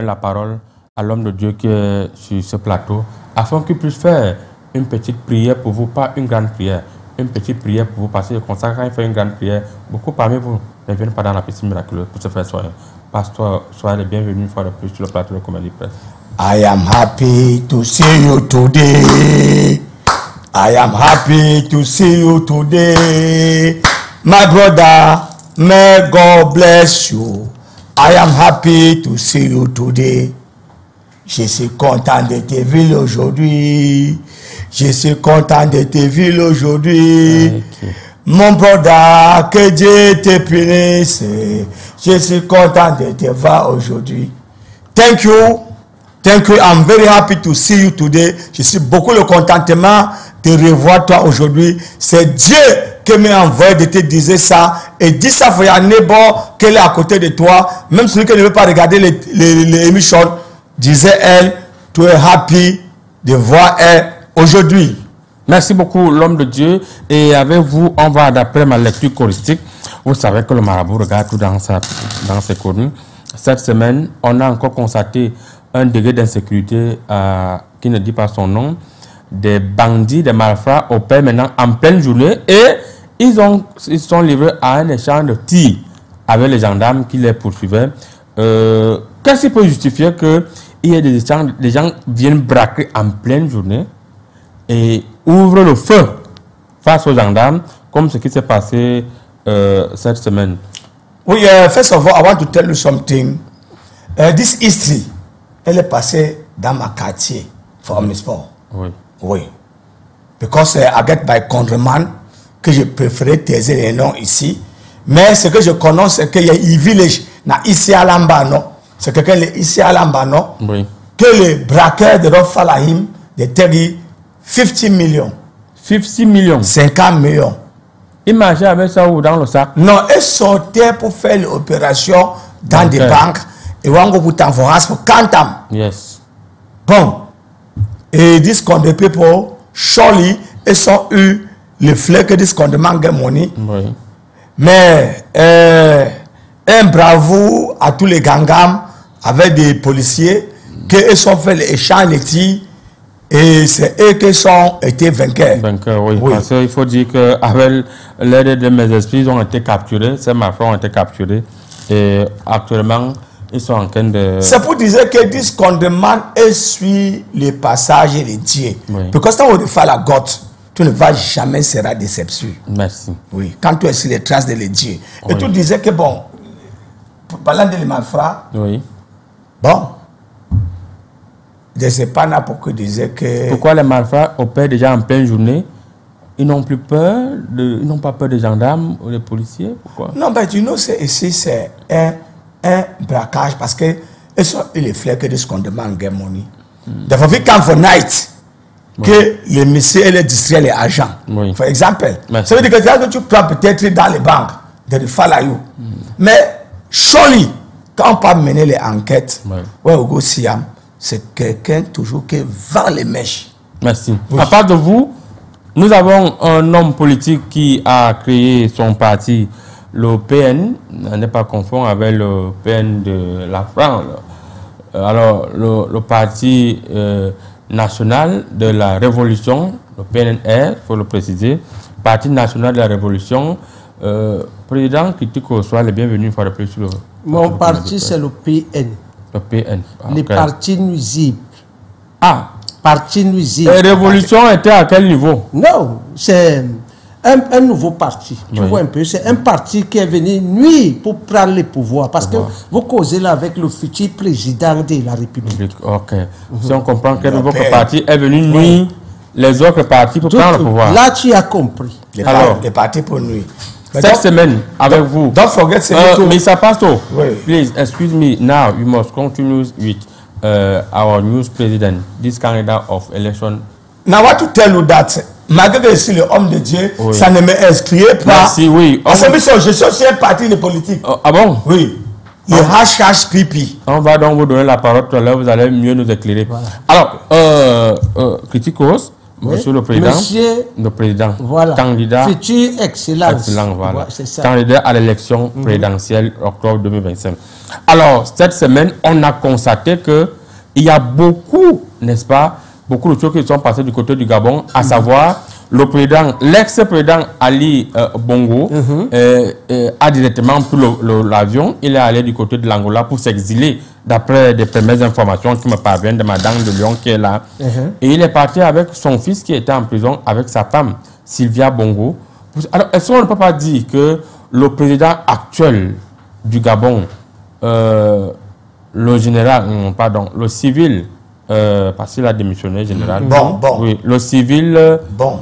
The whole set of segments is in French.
la parole à l'homme de Dieu qui est sur ce plateau afin qu'il puisse faire une petite prière pour vous, pas une grande prière, une petite prière pour vous, parce que quand il fait une grande prière, beaucoup parmi vous ne viennent pas dans la piscine miraculeuse pour se faire soigner. Pasteur, soyez les bienvenus une fois de plus sur le plateau de Comédie Presse. I am happy to see you today. I am happy to see you today. My brother, may God bless you. I am happy to see you today. Je suis content de te voir aujourd'hui. Je suis content de te voir aujourd'hui. Mon brother, que Dieu te punisse. Je suis content de te voir aujourd'hui. Thank you. Thank you. I'm very happy to see you today. Je suis beaucoup le contentement de revoir toi aujourd'hui. C'est Dieu qui m'a envoyé de te dire ça. Et dis ça à un neighbor qu'elle est à côté de toi. Même celui qui ne veut pas regarder les émissions, disait elle, tu es happy de voir elle aujourd'hui. Merci beaucoup, l'homme de Dieu. Et avec vous, on va, d'après ma lecture choristique, vous savez que le marabout regarde tout dans ses cornes. Cette semaine, on a encore constaté un degré d'insécurité qui ne dit pas son nom. Des bandits, des malfrats opèrent maintenant en pleine journée et ils sont livrés à un échange de tirs avec les gendarmes qui les poursuivaient. Qu'est-ce qui peut justifier qu'il y ait des échanges, des gens viennent braquer en pleine journée et ouvrent le feu face aux gendarmes, comme ce qui s'est passé cette semaine? Oui, first of all, I want to tell you something. This history, elle est passée dans ma quartier, for sport. Oui. Oui. Because I get by countryman que je préférais taire les noms ici. Mais ce que je connais, c'est qu'il y a un village ici à Lambano. C'est quelqu'un ici à Lambano. Oui. Que les braqueurs de Rofalahim de terri 50 millions. 50 millions. 50 millions. Imaginez avec ça ou dans le sac. Non, ils sortaient pour faire l'opération dans des banques. Et on va vous t'envoyer pour 40 ans. Yes. Bon. Et this kind of people, surely, ils ont eu le fleur que this kind of man get money. Oui. Mais un bravo à tous les gangams avec des policiers qui ont fait l'échange de tirs et c'est eux qui ont été vainqueurs. Vainqueurs, oui. Oui. Parce qu'il faut dire qu'avec l'aide de mes esprits, ils ont été capturés. Ces malfrats ont été capturés. Et actuellement, ils sont en train de... C'est pour dire que this kind of man suit le passage de Dieu. Oui. Parce que quand on fait la gote, tu ne vas jamais sera déception. Merci. Oui, quand tu es sur les traces de Dieu. Oui. Et tu disais que bon, parlant de les malfrats, Oui. bon, je ne sais pas pourquoi tu disais que... Pourquoi les malfrats opèrent déjà en pleine journée? Ils n'ont plus peur, ils n'ont pas peur des gendarmes ou des policiers? Pourquoi? Non, mais tu sais, ici c'est un braquage parce que ils sont les fleurs que ce qu'on demande en money. Il faut come for night. Oui. Que les messieurs et les distraient les agents. Oui. Par exemple, Merci. ça veut dire que tu prends peut-être dans les banques de Falayou. Mais surely, quand on peut mener les enquêtes, Oui. c'est quelqu'un toujours qui vend les mèches. Merci. Oui. À part de vous, nous avons un homme politique qui a créé son parti, le PN, on n'est pas confond avec le PN de la France. Alors, le parti national de la Révolution, le PNR, il faut le préciser, Parti national de la Révolution, président Kitiko, soit le bienvenu une fois de plus sur le... Mon parti, c'est le PN. Le PN. Ah, Les okay. partis nuisibles. Ah, Parti nuisible. et Révolution était à quel niveau? Non, c'est un nouveau parti. Tu Oui. vois un peu, c'est un parti qui est venu nuire pour prendre le pouvoir. Parce que vous causez là avec le futur président de la République. Ok. Si on comprend que Le votre PN. parti est venu nuire les autres partis pour prendre le pouvoir. Là, tu as compris. Alors, les partis pour nuit. Cette semaine, avec vous, Don't forget, c'est Mr. Pastor, Oui. please excuse me. Now you must continue with our news president, this candidate of election. Now, what to tell you that, malgré que je suis le homme de Dieu, Oui. ça ne m'exclut pas. Merci, oui. Parce que je suis aussi un parti de politique. Ah bon? Oui. Le #PP. On va donc vous donner la parole tout à l'heure, vous allez mieux nous éclairer. Voilà. Alors, Criticos, Monsieur le Président. Monsieur, le Président. Voilà. Candidat. Futur Excellence. Excellent, voilà. Ouais, c'est ça. Candidat à l'élection présidentielle octobre 2025. Alors, cette semaine, on a constaté qu'il y a beaucoup, n'est-ce pas, beaucoup de choses qui sont passées du côté du Gabon, à savoir le président, l'ex-président Ali Bongo a directement pris l'avion. Il est allé du côté de l'Angola pour s'exiler, d'après des premières informations qui me parviennent de Madame de Lyon qui est là. Et il est parti avec son fils qui était en prison avec sa femme, Sylvia Bongo. Alors, est-ce qu'on ne peut pas dire que le président actuel du Gabon, le général, pardon, le civil, parce qu'il a démissionné, général. Bon. Oui, le civil. Bon.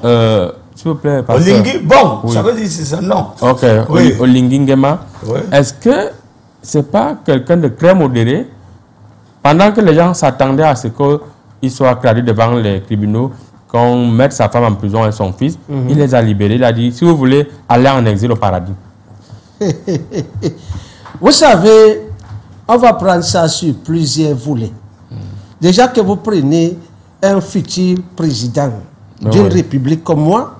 S'il vous plaît. Olingi, bon, oui. ça veut dire c'est ça, non. Ok, oui. Olingi Nguema. Oui. Est-ce que c'est pas quelqu'un de très modéré, pendant que les gens s'attendaient à ce qu'il soit traduit devant les tribunaux, qu'on mette sa femme en prison et son fils, il les a libérés. Il a dit, si vous voulez aller en exil au paradis. Vous savez, on va prendre ça sur plusieurs volets. Déjà que vous prenez un futur président d'une république comme moi,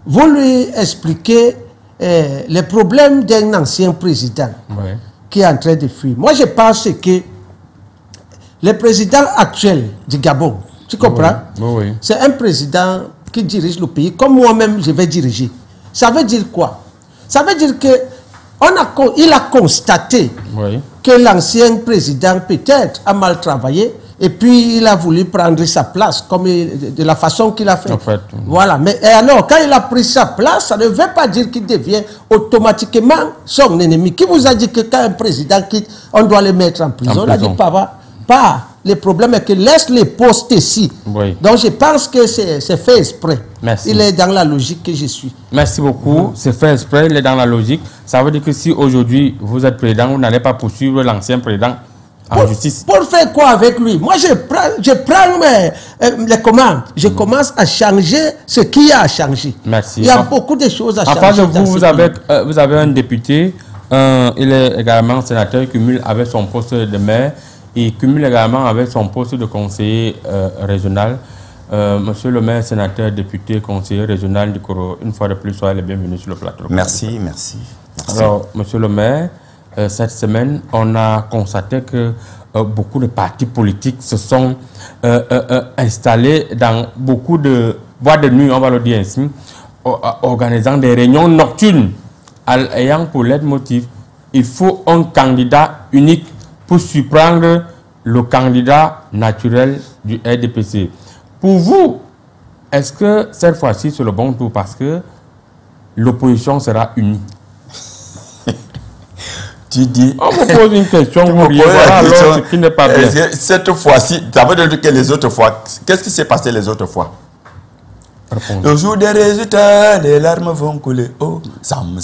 vous lui expliquez les problèmes d'un ancien président qui est en train de fuir. Moi, je pense que le président actuel du Gabon, tu comprends? C'est un président qui dirige le pays comme moi-même je vais diriger. Ça veut dire quoi? Ça veut dire que il a constaté que l'ancien président peut-être a mal travaillé et puis il a voulu prendre sa place comme de la façon qu'il a fait. En fait, voilà. Mais alors, quand il a pris sa place, ça ne veut pas dire qu'il devient automatiquement son ennemi. Qui vous a dit que quand un président quitte, on doit le mettre en prison? On a dit pas. Le problème est que laisse les postes ici. Donc je pense que c'est fait exprès. Merci. Il est dans la logique que je suis. Merci beaucoup. C'est fait exprès, il est dans la logique. Ça veut dire que si aujourd'hui vous êtes président, vous n'allez pas poursuivre l'ancien président en justice. Pour faire quoi avec lui? Moi, je prends les commandes. Je commence à changer ce qu'il y a à changer. Merci. Il y a beaucoup de choses à changer. En face de vous, vous avez un député. Il est également sénateur, il cumule avec son poste de maire. Il cumule également avec son poste de conseiller régional. Monsieur le maire, sénateur, député, conseiller régional du Koro, une fois de plus, soyez les bienvenus sur le plateau. Merci. Alors, monsieur le maire, cette semaine, on a constaté que beaucoup de partis politiques se sont installés dans beaucoup de boîtes de nuit, on va le dire ainsi, organisant des réunions nocturnes, ayant pour leitmotiv, il faut un candidat unique pour surprendre le candidat naturel du RDPC. Pour vous, est-ce que cette fois-ci c'est le bon tour parce que l'opposition sera unie? Tu dis... On vous pose une question, vous riez, voilà alors ce qui n'est pas bien. Cette fois-ci, ça veut dire que les autres fois, qu'est-ce qui s'est passé les autres fois? Le jour des résultats, les larmes vont couler. Oh, sam.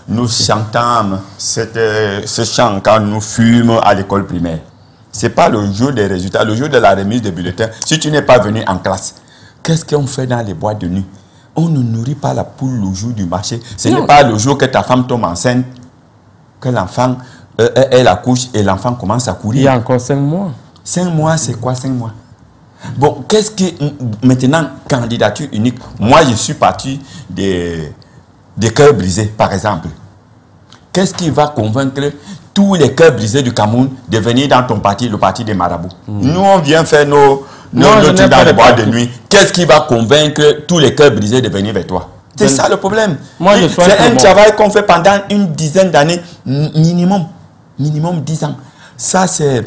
Nous chantons ce chant quand nous fumons à l'école primaire. Ce n'est pas le jour des résultats, le jour de la remise des bulletins. Si tu n'es pas venu en classe, qu'est-ce qu'on fait dans les boîtes de nuit? On ne nourrit pas la poule le jour du marché. Ce n'est pas le jour que ta femme tombe enceinte, que l'enfant, elle accouche et l'enfant commence à courir. Il y a encore 5 mois. 5 mois, c'est quoi 5 mois? Bon, qu'est-ce qui... Maintenant, candidature unique. Moi, je suis parti des cœurs brisés, par exemple. Qu'est-ce qui va convaincre tous les cœurs brisés du Cameroun de venir dans ton parti, le parti des marabouts? Nous, on vient faire nos trucs dans les boîtes de nuit. Qu'est-ce qui va convaincre tous les cœurs brisés de venir vers toi? C'est ça le problème. C'est un travail qu'on fait pendant une dizaine d'années, minimum 10 ans. Ça, c'est...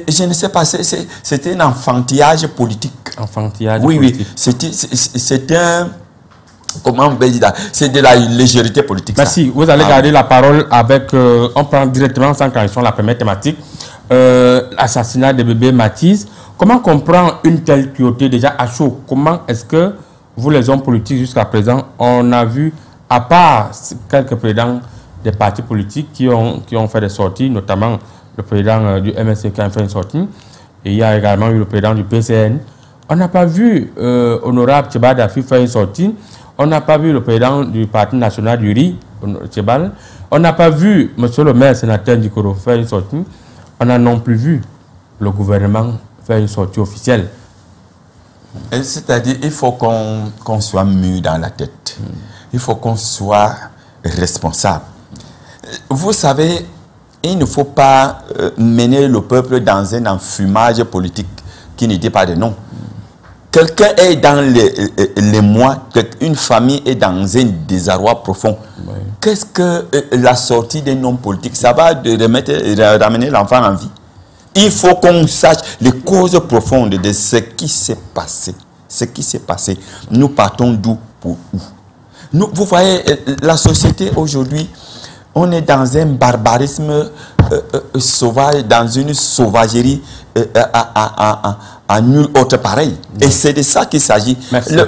Je ne sais pas, c'était un enfantillage politique. Enfantillage politique. Oui. C'était un... Comment on peut dire ça? C'est de la légèreté politique. Merci. Ça. Vous allez garder la parole avec... on prend directement sans transition la première thématique. L'assassinat de bébé Mathis. Comment comprend une telle cruauté déjà à chaud? Comment est-ce que vous, les hommes politiques, jusqu'à présent, on a vu, à part quelques présidents des partis politiques qui ont fait des sorties, notamment le président du MSC qui a fait une sortie, et il y a également eu le président du PCN. On n'a pas vu Honorable Tchebal Dafi faire une sortie. On n'a pas vu le président du Parti national du RI, Tchebal. On n'a pas vu monsieur le maire sénateur du Koro faire une sortie. On n'a non plus vu le gouvernement faire une sortie officielle. C'est-à-dire, il faut qu'on soit mûr dans la tête. Il faut qu'on soit responsable. Vous savez, il ne faut pas mener le peuple dans un enfumage politique qui ne dit pas de non. Quelqu'un est dans les mois, une famille est dans un désarroi profond. Oui. Qu'est-ce que la sortie d'un homme politique, ça va ramener l'enfant en vie? Il faut qu'on sache les causes profondes de ce qui s'est passé. Ce qui s'est passé. Nous partons d'où pour où? Vous voyez, la société aujourd'hui, on est dans un barbarisme sauvage, dans une sauvagerie à nul autre pareil. Et c'est de ça qu'il s'agit.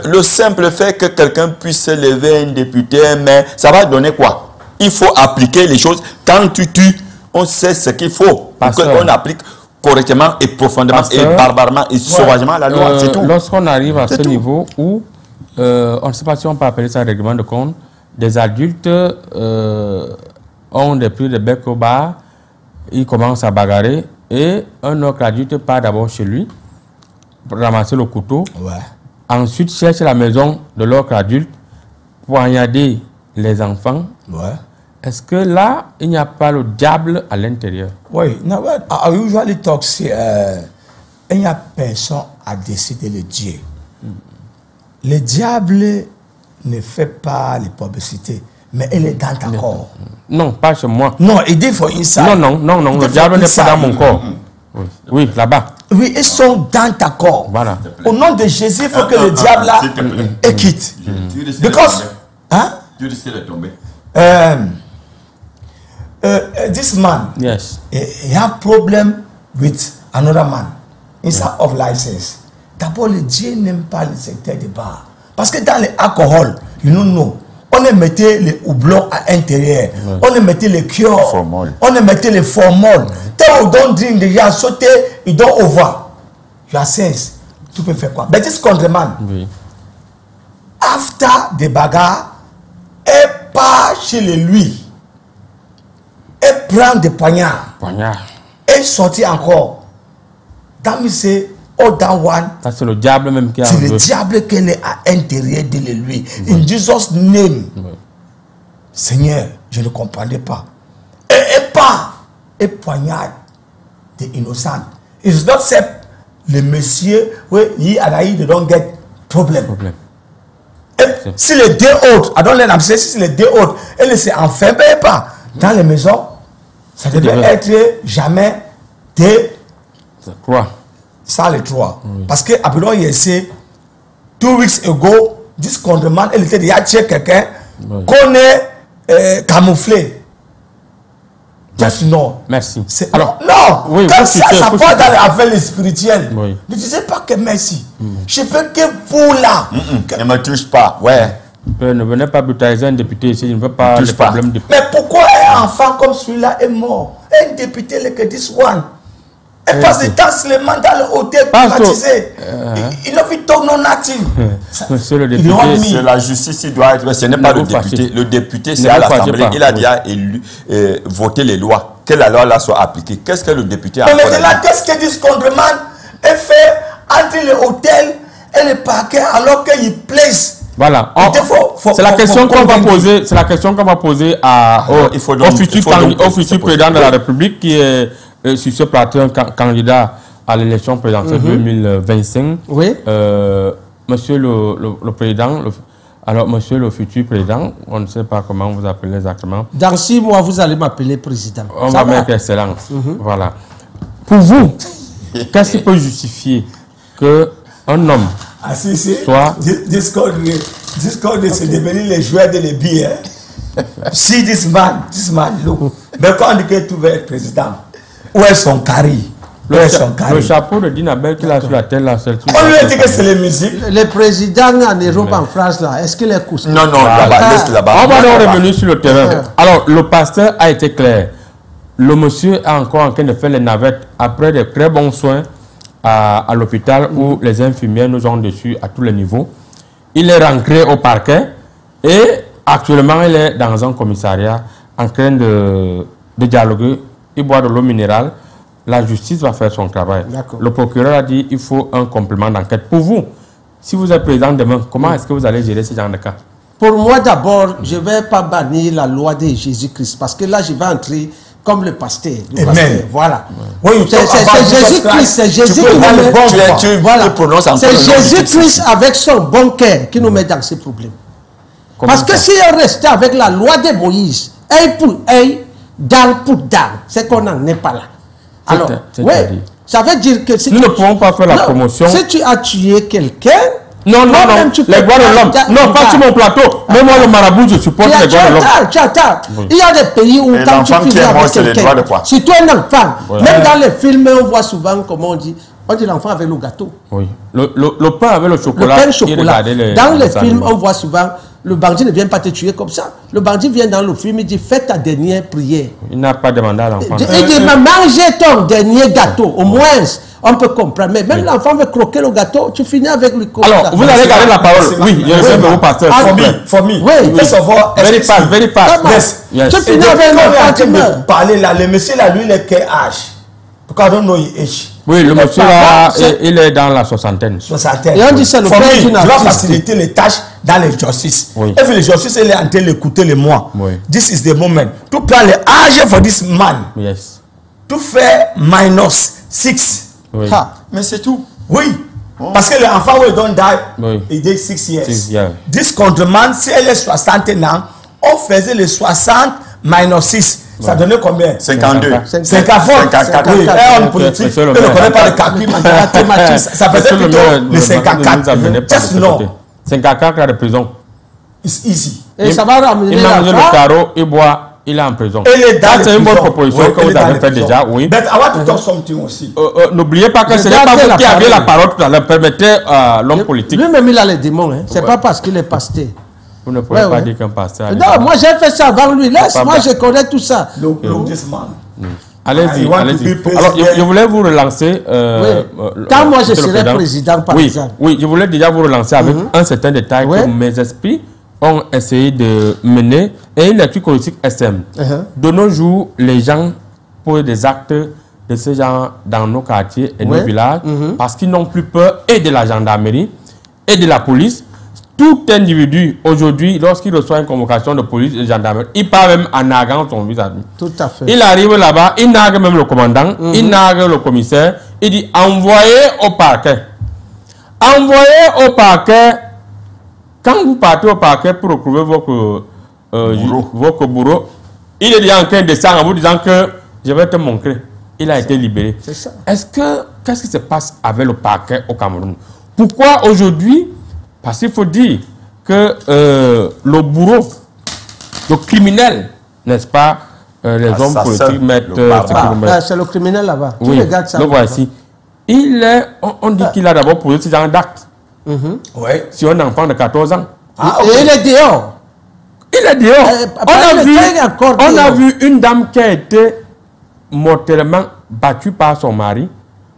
Le simple fait que quelqu'un puisse lever un député, mais ça va donner quoi? Il faut appliquer les choses. Quand tu tues, on sait ce qu'il faut. Pour qu'on applique correctement et profondément et barbairement et sauvagement la loi. C'est tout. Lorsqu'on arrive à ce niveau où, on ne sait pas si on peut appeler ça un règlement de compte, des adultes ont des prix de bec au bar, ils commencent à bagarrer et un autre adulte part d'abord chez lui pour ramasser le couteau. Ouais. Ensuite, cherche la maison de l'autre adulte, poignarder les enfants. Ouais. Est-ce que là, il n'y a pas le diable à l'intérieur? Oui. No, I usually talk, il n'y a personne à décider le Dieu. Le diable ne fait pas les publicités, mais il est dans ton corps. Non, pas chez moi. Non, il dit for inside. Non, le diable n'est pas dans mon corps. Oui, là-bas. Oui, ils sont dans ta corps. Voilà. Au nom de Jésus, il faut que le diable là quitte. Because, tu risques de tomber. This man, yes, he have problem with another man inside of license. D'abord, le Dieu n'aime pas le secteur de bar. Parce que dans l'alcool, you know, on mettait les houblons à l'intérieur, on mettait les cures, on mettait les formol. Quand on don't drink, they are sauté, ils don't over. You are sense. Tu peux faire quoi? Mais this country man, after the bagarre, et part chez lui, et prend des poignards, et sortit encore. Dans c'est that one, c'est le diable même qui a. C'est le diable qui est à l'intérieur de lui. In Jesus' name. Seigneur, je ne comprenais pas. Et pas et poignard des innocents. It's not said le monsieur, oui, they don't get problem. Et si les deux autres, I don't let them say, si les deux autres, elles ne s'enferment pas dans les maisons, ça devait être jamais des. Quoi? Ça les trois. Parce que après il y a 2 weeks ago, this condemnant, elle était déjà chez quelqu'un qu'on est camouflé. Just non. Merci. Alors, non, oui, comme ça part dans l'affaire spirituelle. Oui. Ne disais pas que merci. Je veux que vous là. Ne me touche pas. Ouais. Ne venez pas brutaliser un député ici, je ne veux pas de problème de. Mais pourquoi un enfant comme celui-là est mort? Un député, like this one. Et passe du temps seulement dans le hôtel privatisé. Il n'a vu tout non natif. C'est la justice, il doit être. Ce n'est pas le député. Le député, c'est à l'Assemblée. Il a déjà voté les lois. Que la loi là soit appliquée. Qu'est-ce que le député a fait? Mais maintenant, qu'est-ce que dit ce contremain est fait entre le hôtel et le parquet alors qu'il place? Voilà. C'est la question qu'on va poser. C'est la question qu'on va poser au futur président de la République qui est sur ce plateau candidat à l'élection présidentielle 2025. Oui. Monsieur le président, alors monsieur le futur président, on ne sait pas comment vous appelez exactement. Dans 6 mois, vous allez m'appeler président. On va mettre excellence. Voilà. Pour vous, qu'est-ce qui peut justifier qu'un homme soit... Discord, c'est devenu les joueurs de l'ébis. Si this man, look. Mais quand on dit que tu veux être président, où est son carré? Le chapeau de Dinabel qu'il a sur la tête là, c'est tout. On lui a dit que c'est les musiques. Le président en Europe, en France là, est-ce qu'il est couché? Non, laisse là-bas. On va donc revenir sur le terrain. Alors, le pasteur a été clair. Le monsieur est encore en train de faire les navettes après de très bons soins à l'hôpital où les infirmières nous ont dessus à tous les niveaux. Il est rentré au parquet et actuellement il est dans un commissariat en train de dialoguer. Il boit de l'eau minérale. La justice va faire son travail. Le procureur a dit qu'il faut un complément d'enquête. Pour vous, Si vous êtes président demain, comment est-ce que vous allez gérer ce genre de cas? Pour moi, d'abord, je ne vais pas bannir la loi de Jésus-Christ parce que là, je vais entrer comme le pasteur. Voilà. Oui, c'est Jésus-Christ, c'est Jésus qui nous met. Voilà. C'est Jésus-Christ avec son bon cœur qui nous met dans ces problèmes. Parce que si on restait avec la loi de Moïse, œil pour œil, dent pour dent, c'est qu'on n'en est pas là. Alors, oui, ça veut dire que si nous ne pouvons pas faire la promotion. Si tu as tué quelqu'un, non, les droits de l'homme. Non, pas sur mon plateau. Même moi, le marabout, je supporte les droits de l'homme. Il y a des pays où quand tu finis avec quelqu'un, si tu es un enfant, même dans les films, on voit souvent, comment on dit l'enfant avec le gâteau. Oui. Le pain avec le chocolat. Le pain chocolat. Dans les films, on voit souvent, le bandit ne vient pas te tuer comme ça. Le bandit vient dans le film, il dit, fais ta dernière prière. Il n'a pas demandé à l'enfant. Il dit, mangez ton dernier gâteau, au moins. On peut comprendre. Mais même l'enfant veut croquer le gâteau, tu finis avec le coca. Alors, vous allez garder la parole. Oui, je sais, mais vous passez. For me. Oui. First of all, very fast. Tu finis avec l'enfant, tu meurs. Parler là, le monsieur là, lui, il est quel âge? Because I don't know his age. Oui, le monsieur là, il est dans la soixantaine. Et on dit c'est le père d'une artiste. Je dois faciliter les tâches dans les justice. Oui. Et puis les justice, il est en train d'écouter les mois. Oui. This is the moment. Tu prends les âges for this man. Yes. Tu fais -6. Oui. Mais c'est tout. Oui. Parce que l'enfant, when don't die, oui. il est 6 years. 6 years. This contreman, si elle est 60 ans, on faisait les 60 -6. Ça donnait combien? 52. 54. Oui. Et en politique, on ne connaît pas le calcul mathématique. Ça faisait plutôt les 54. Just no. 54 cas de prison. It's easy. Et ça va ramener il mange le carreau, il boit. Il est en prison. C'est une bonne proposition que vous avez fait déjà, oui. Mais I want to talk something aussi. N'oubliez pas que ce n'est pas vous qui aviez la parole tout à l'heure. Permettez l'homme politique. Lui-même, il a les démons. Hein. C'est pas parce qu'il est pasteur. Vous ne pouvez pas dire qu'un pasteur. Non, moi j'ai fait ça avant lui. Laisse-moi, je connais tout ça. Allez-y, allez-y. Alors, je voulais vous relancer. Quand moi je serai président, par exemple. Oui, je voulais déjà vous relancer avec un certain détail que mes esprits ont essayé de mener et une lecture politique SM. De nos jours, les gens posent des actes de ce genre dans nos quartiers et nos villages parce qu'ils n'ont plus peur et de la gendarmerie et de la police. Tout individu, aujourd'hui, lorsqu'il reçoit une convocation de police et de gendarmerie, il part même en narguant son visage. Tout à fait. Il arrive là-bas, il nargue même le commandant, il nargue le commissaire, il dit envoyez au parquet. Envoyez au parquet. Quand vous partez au parquet pour retrouver votre bourreau, il est déjà en train de descendre en vous disant que je vais te montrer. Il a été libéré. Qu'est-ce qui se passe avec le parquet au Cameroun? Pourquoi aujourd'hui? Parce qu'il faut dire que le bourreau, le criminel, n'est-ce pas, les hommes politiques mettent... c'est le criminel là-bas. Oui, tu regardes ça. Le voici. On dit qu'il a d'abord posé ce genre d'acte. Si un enfant de 14 ans. Et il est dehors. Il est dehors. On a vu une dame qui a été mortellement battue par son mari.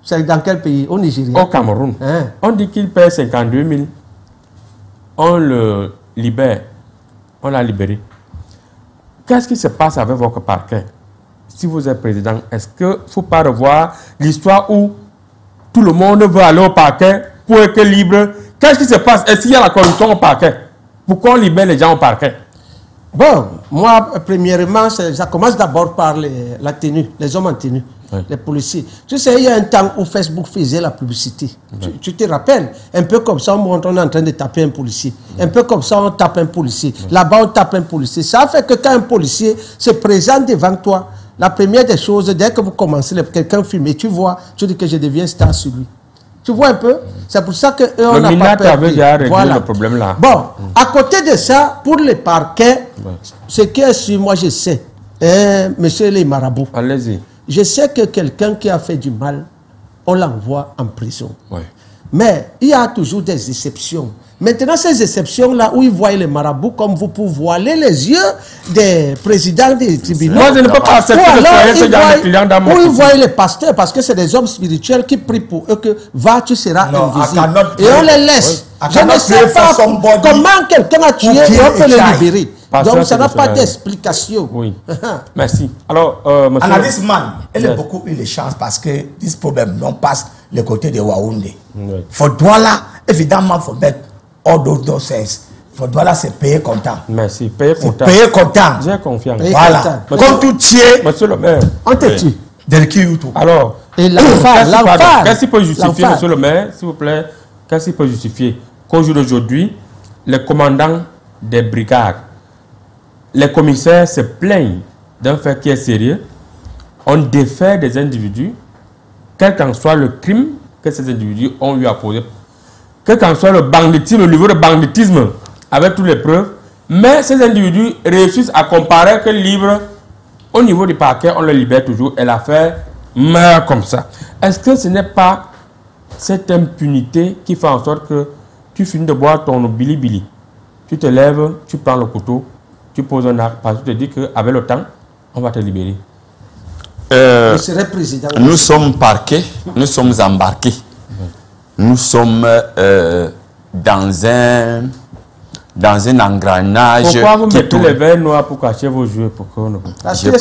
C'est dans quel pays? Au Nigeria? Au Cameroun. On dit qu'il paie 52 000. On le libère. On l'a libéré. Qu'est-ce qui se passe avec votre parquet? Si vous êtes président, est-ce qu'il ne faut pas revoir l'histoire où tout le monde veut aller au parquet pour être libre? Qu'est-ce qui se passe? Est-ce qu'il y a la corruption au parquet? Pourquoi on libère les gens au parquet? Bon, moi, premièrement, ça commence d'abord par la tenue, les hommes en tenue, les policiers. Tu sais, il y a un temps où Facebook faisait la publicité. Tu te rappelles? Un peu comme ça, on est en train de taper un policier. Un peu comme ça, on tape un policier. Là-bas, on tape un policier. Ça fait que quand un policier se présente devant toi, la première des choses, dès que vous commencez, quelqu'un filme, tu vois, tu dis que je deviens star sur lui. Tu vois un peu? C'est pour ça que on n'a pas perdu. Le problème là. Bon, à côté de ça, pour les parquets, ce qui est sur moi, je sais, monsieur les marabouts, allez-y. Je sais que quelqu'un qui a fait du mal, on l'envoie en prison. Mais il y a toujours des exceptions. Maintenant, ces exceptions-là, où ils voient les marabouts comme vous pour voiler les yeux des présidents des tribunaux. Moi, je ne peux pas accepter de soigner ce genre de clients dans mon Ou ils voient les pasteurs, parce que c'est des hommes spirituels qui prient pour eux que va, tu seras invisible. Et on les laisse. Je ne sais pas comment quelqu'un a tué et on peut le libérer. Donc, ça n'a pas d'explication. Oui. Merci. Alors, monsieur... And this man, il a beaucoup eu de chance parce que ce problème, on passe le côté de Waoundé. For Douala, évidemment, il faut mettre all those things. Il faut voilà, c'est payer comptant. Merci. Payer comptant. Payer comptant. J'ai confiance. Voilà. Comme tout tient. Monsieur le maire. On te tue. Alors, et l'enfant. qu'est-ce qui peut justifier, monsieur le maire, s'il vous plaît, qu'est-ce qui peut justifier qu'au jour d'aujourd'hui, les commandants des brigades, les commissaires se plaignent d'un fait qui est sérieux, on défait des individus, quel qu'en soit le crime que ces individus ont eu à poser, quel qu'en soit le banditisme, le niveau de banditisme, avec toutes les preuves, mais ces individus réussissent à comparaître libre. Au niveau du parquet, on le libère toujours et l'affaire meurt comme ça. Est-ce que ce n'est pas cette impunité qui fait en sorte que tu finis de boire ton bilibili, tu te lèves, tu prends le couteau, tu poses un acte, parce que tu te dis qu'avec le temps, on va te libérer. Nous sommes parqués, nous sommes embarqués. Nous sommes dans un engrenage. Pourquoi vous mettez les verres noirs pour cacher vos yeux? Je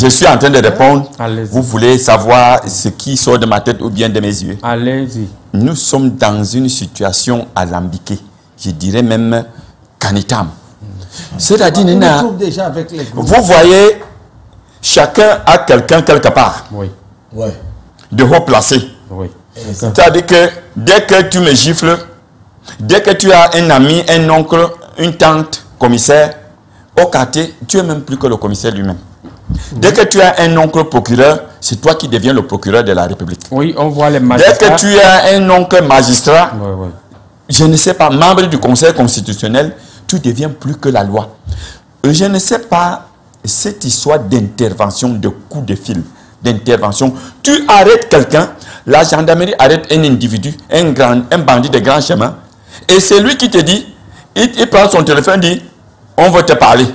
suis en train de répondre. Vous voulez savoir ce qui sort de ma tête ou bien de mes yeux? Allez-y. Nous sommes dans une situation alambiquée. Je dirais même canitam. C'est-à-dire, vous voyez, chacun a quelqu'un quelque part. Oui. De haut placé. Oui. C'est-à-dire que dès que tu me gifles, dès que tu as un ami, un oncle, une tante, commissaire, au quartier, tu es même plus que le commissaire lui-même. Dès que tu as un oncle procureur, c'est toi qui deviens le procureur de la République. Oui, on voit les magistrats. Dès que tu as un oncle magistrat, je ne sais pas, membre du Conseil constitutionnel, tu deviens plus que la loi. Je ne sais pas cette histoire d'intervention, de coup de fil, d'intervention. Tu arrêtes quelqu'un, la gendarmerie arrête un individu, un bandit de grand chemin, et c'est lui qui te dit, il prend son téléphone et dit, on veut te parler,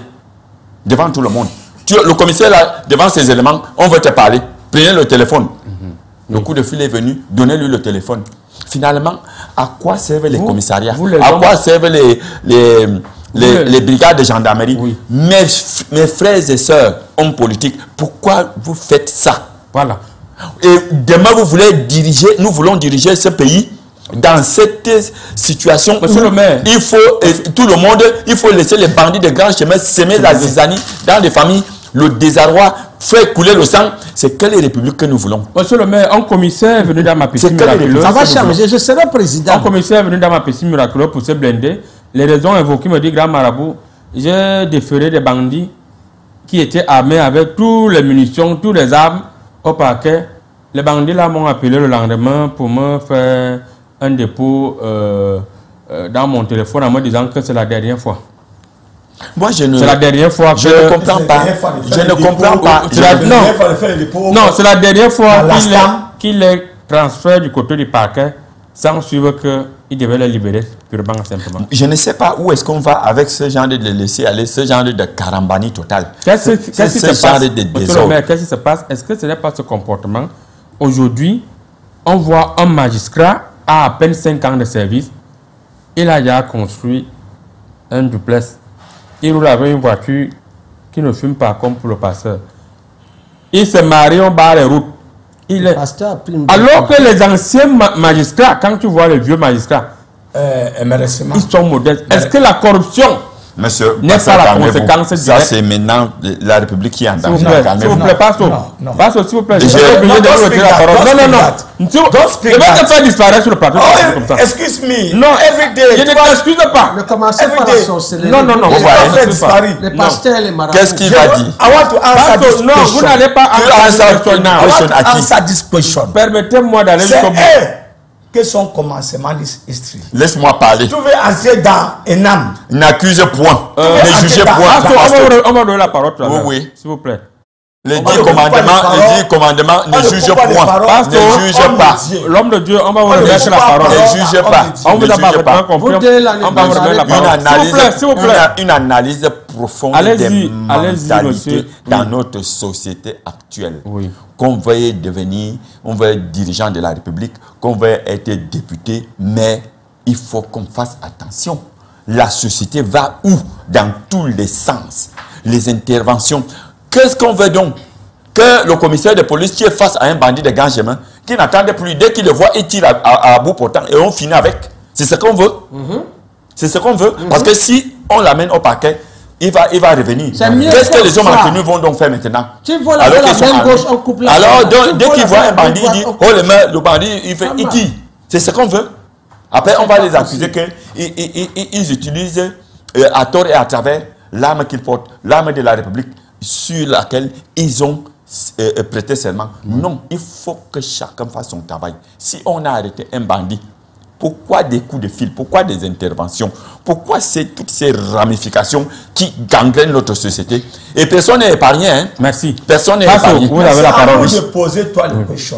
devant tout le monde. Le commissaire là, devant ces éléments, on veut te parler, prenez le téléphone. Le coup de fil est venu, donnez-lui le téléphone. Finalement, à quoi servent les commissariats? À quoi servent les brigades de gendarmerie? Mes frères et sœurs, hommes politiques, pourquoi vous faites ça? Voilà. Et demain, nous voulons diriger ce pays dans cette situation. Monsieur le maire, il faut, tout le monde, il faut laisser les bandits de grands chemins semer la zizanie dans les familles, le désarroi, faire couler le sang. C'est quelle république que nous voulons? Monsieur le maire, un commissaire est venu dans ma piscine miraculeuse. Ça va changer, je serai président. Un commissaire est venu dans ma piscine miraculeuse pour se blinder. Les raisons évoquées me dit, grand marabout, j'ai déféré des bandits qui étaient armés avec toutes les munitions, toutes les armes au parquet. Les bandits là m'ont appelé le lendemain pour me faire un dépôt dans mon téléphone en me disant que c'est la dernière fois. Moi, c'est la dernière fois que... Je ne comprends pas. Je ne comprends pas. Non, c'est la dernière fois qu'il les transfère du côté du parquet sans suivre qu'il devait les libérer purement simplement. Je ne sais pas où est-ce qu'on va avec ce genre de laisser aller, ce genre de carambani total. Qu'est-ce qui se passe? Est-ce que ce n'est pas ce comportement? Aujourd'hui, on voit un magistrat à peine 5 ans de service. Il a déjà construit un duplex. Il roule avec une voiture qui ne fume pas comme pour le pasteur. Il se marie, on barre les routes. Alors que les anciens magistrats, quand tu vois les vieux magistrats, ils sont modestes. Est-ce que la corruption n'est pas la conséquence directe? Ça, c'est maintenant la République qui est en danger. S'il vous plaît, Pastor. Pastor, s'il vous plaît. Je suis obligé de vous retirer la parole. Non. Je vais te faire disparaître sur le plateau. Excuse me. Non, je ne t'excuse pas. Ne commencez pas à sorceller. Non. Les pasteurs et les marabouts. Qu'est-ce qu'il va dire? I want to answer this question. Non, vous n'allez pas answer this question. Permettez-moi d'aller jusqu'au bout. Que son commencement history. Laisse-moi parler. Tu veux entrer dans un âme. N'accuse point. Ne jugez point. On va donner la parole. Oui. S'il vous plaît. Le dit commandement ne juge point. Ne juge pas. L'homme de Dieu, on va vous remettre la parole. Ne juge pas. On vous a parfaitement compris. On va vous remettre la parole. S'il vous plaît. Une analyse profonde des mentalités dans notre société actuelle. Oui. Qu'on veuille devenir, on veut être dirigeant de la République, qu'on veuille être député, mais il faut qu'on fasse attention. La société va où? Dans tous les sens. Les interventions. Qu'est-ce qu'on veut donc? Que le commissaire de police qui est face à un bandit de grand chemin, qui n'attendent plus. Dès qu'ils le voient, ils tirent à bout portant et on finit avec. C'est ce qu'on veut. C'est ce qu'on veut. Parce que si on l'amène au parquet, il va revenir. Qu'est-ce que les hommes en tenue vont donc faire maintenant? Alors qu'ils sont gauche, on coupe la alors, dès qu'ils voient un bandit, il dit, oh le bandit, il tire. C'est ce qu'on veut. Après, on va les accuser qu'ils utilisent à tort et à travers l'arme qu'ils portent, l'arme de la République sur laquelle ils ont prêté serment. Non, il faut que chacun fasse son travail. Si on a arrêté un bandit, pourquoi des coups de fil? Pourquoi des interventions? Pourquoi toutes ces ramifications qui gangrènent notre société? Et personne n'est épargné. Hein? Merci. Personne n'est épargné. Vous avez la parole. Je poser toi la question.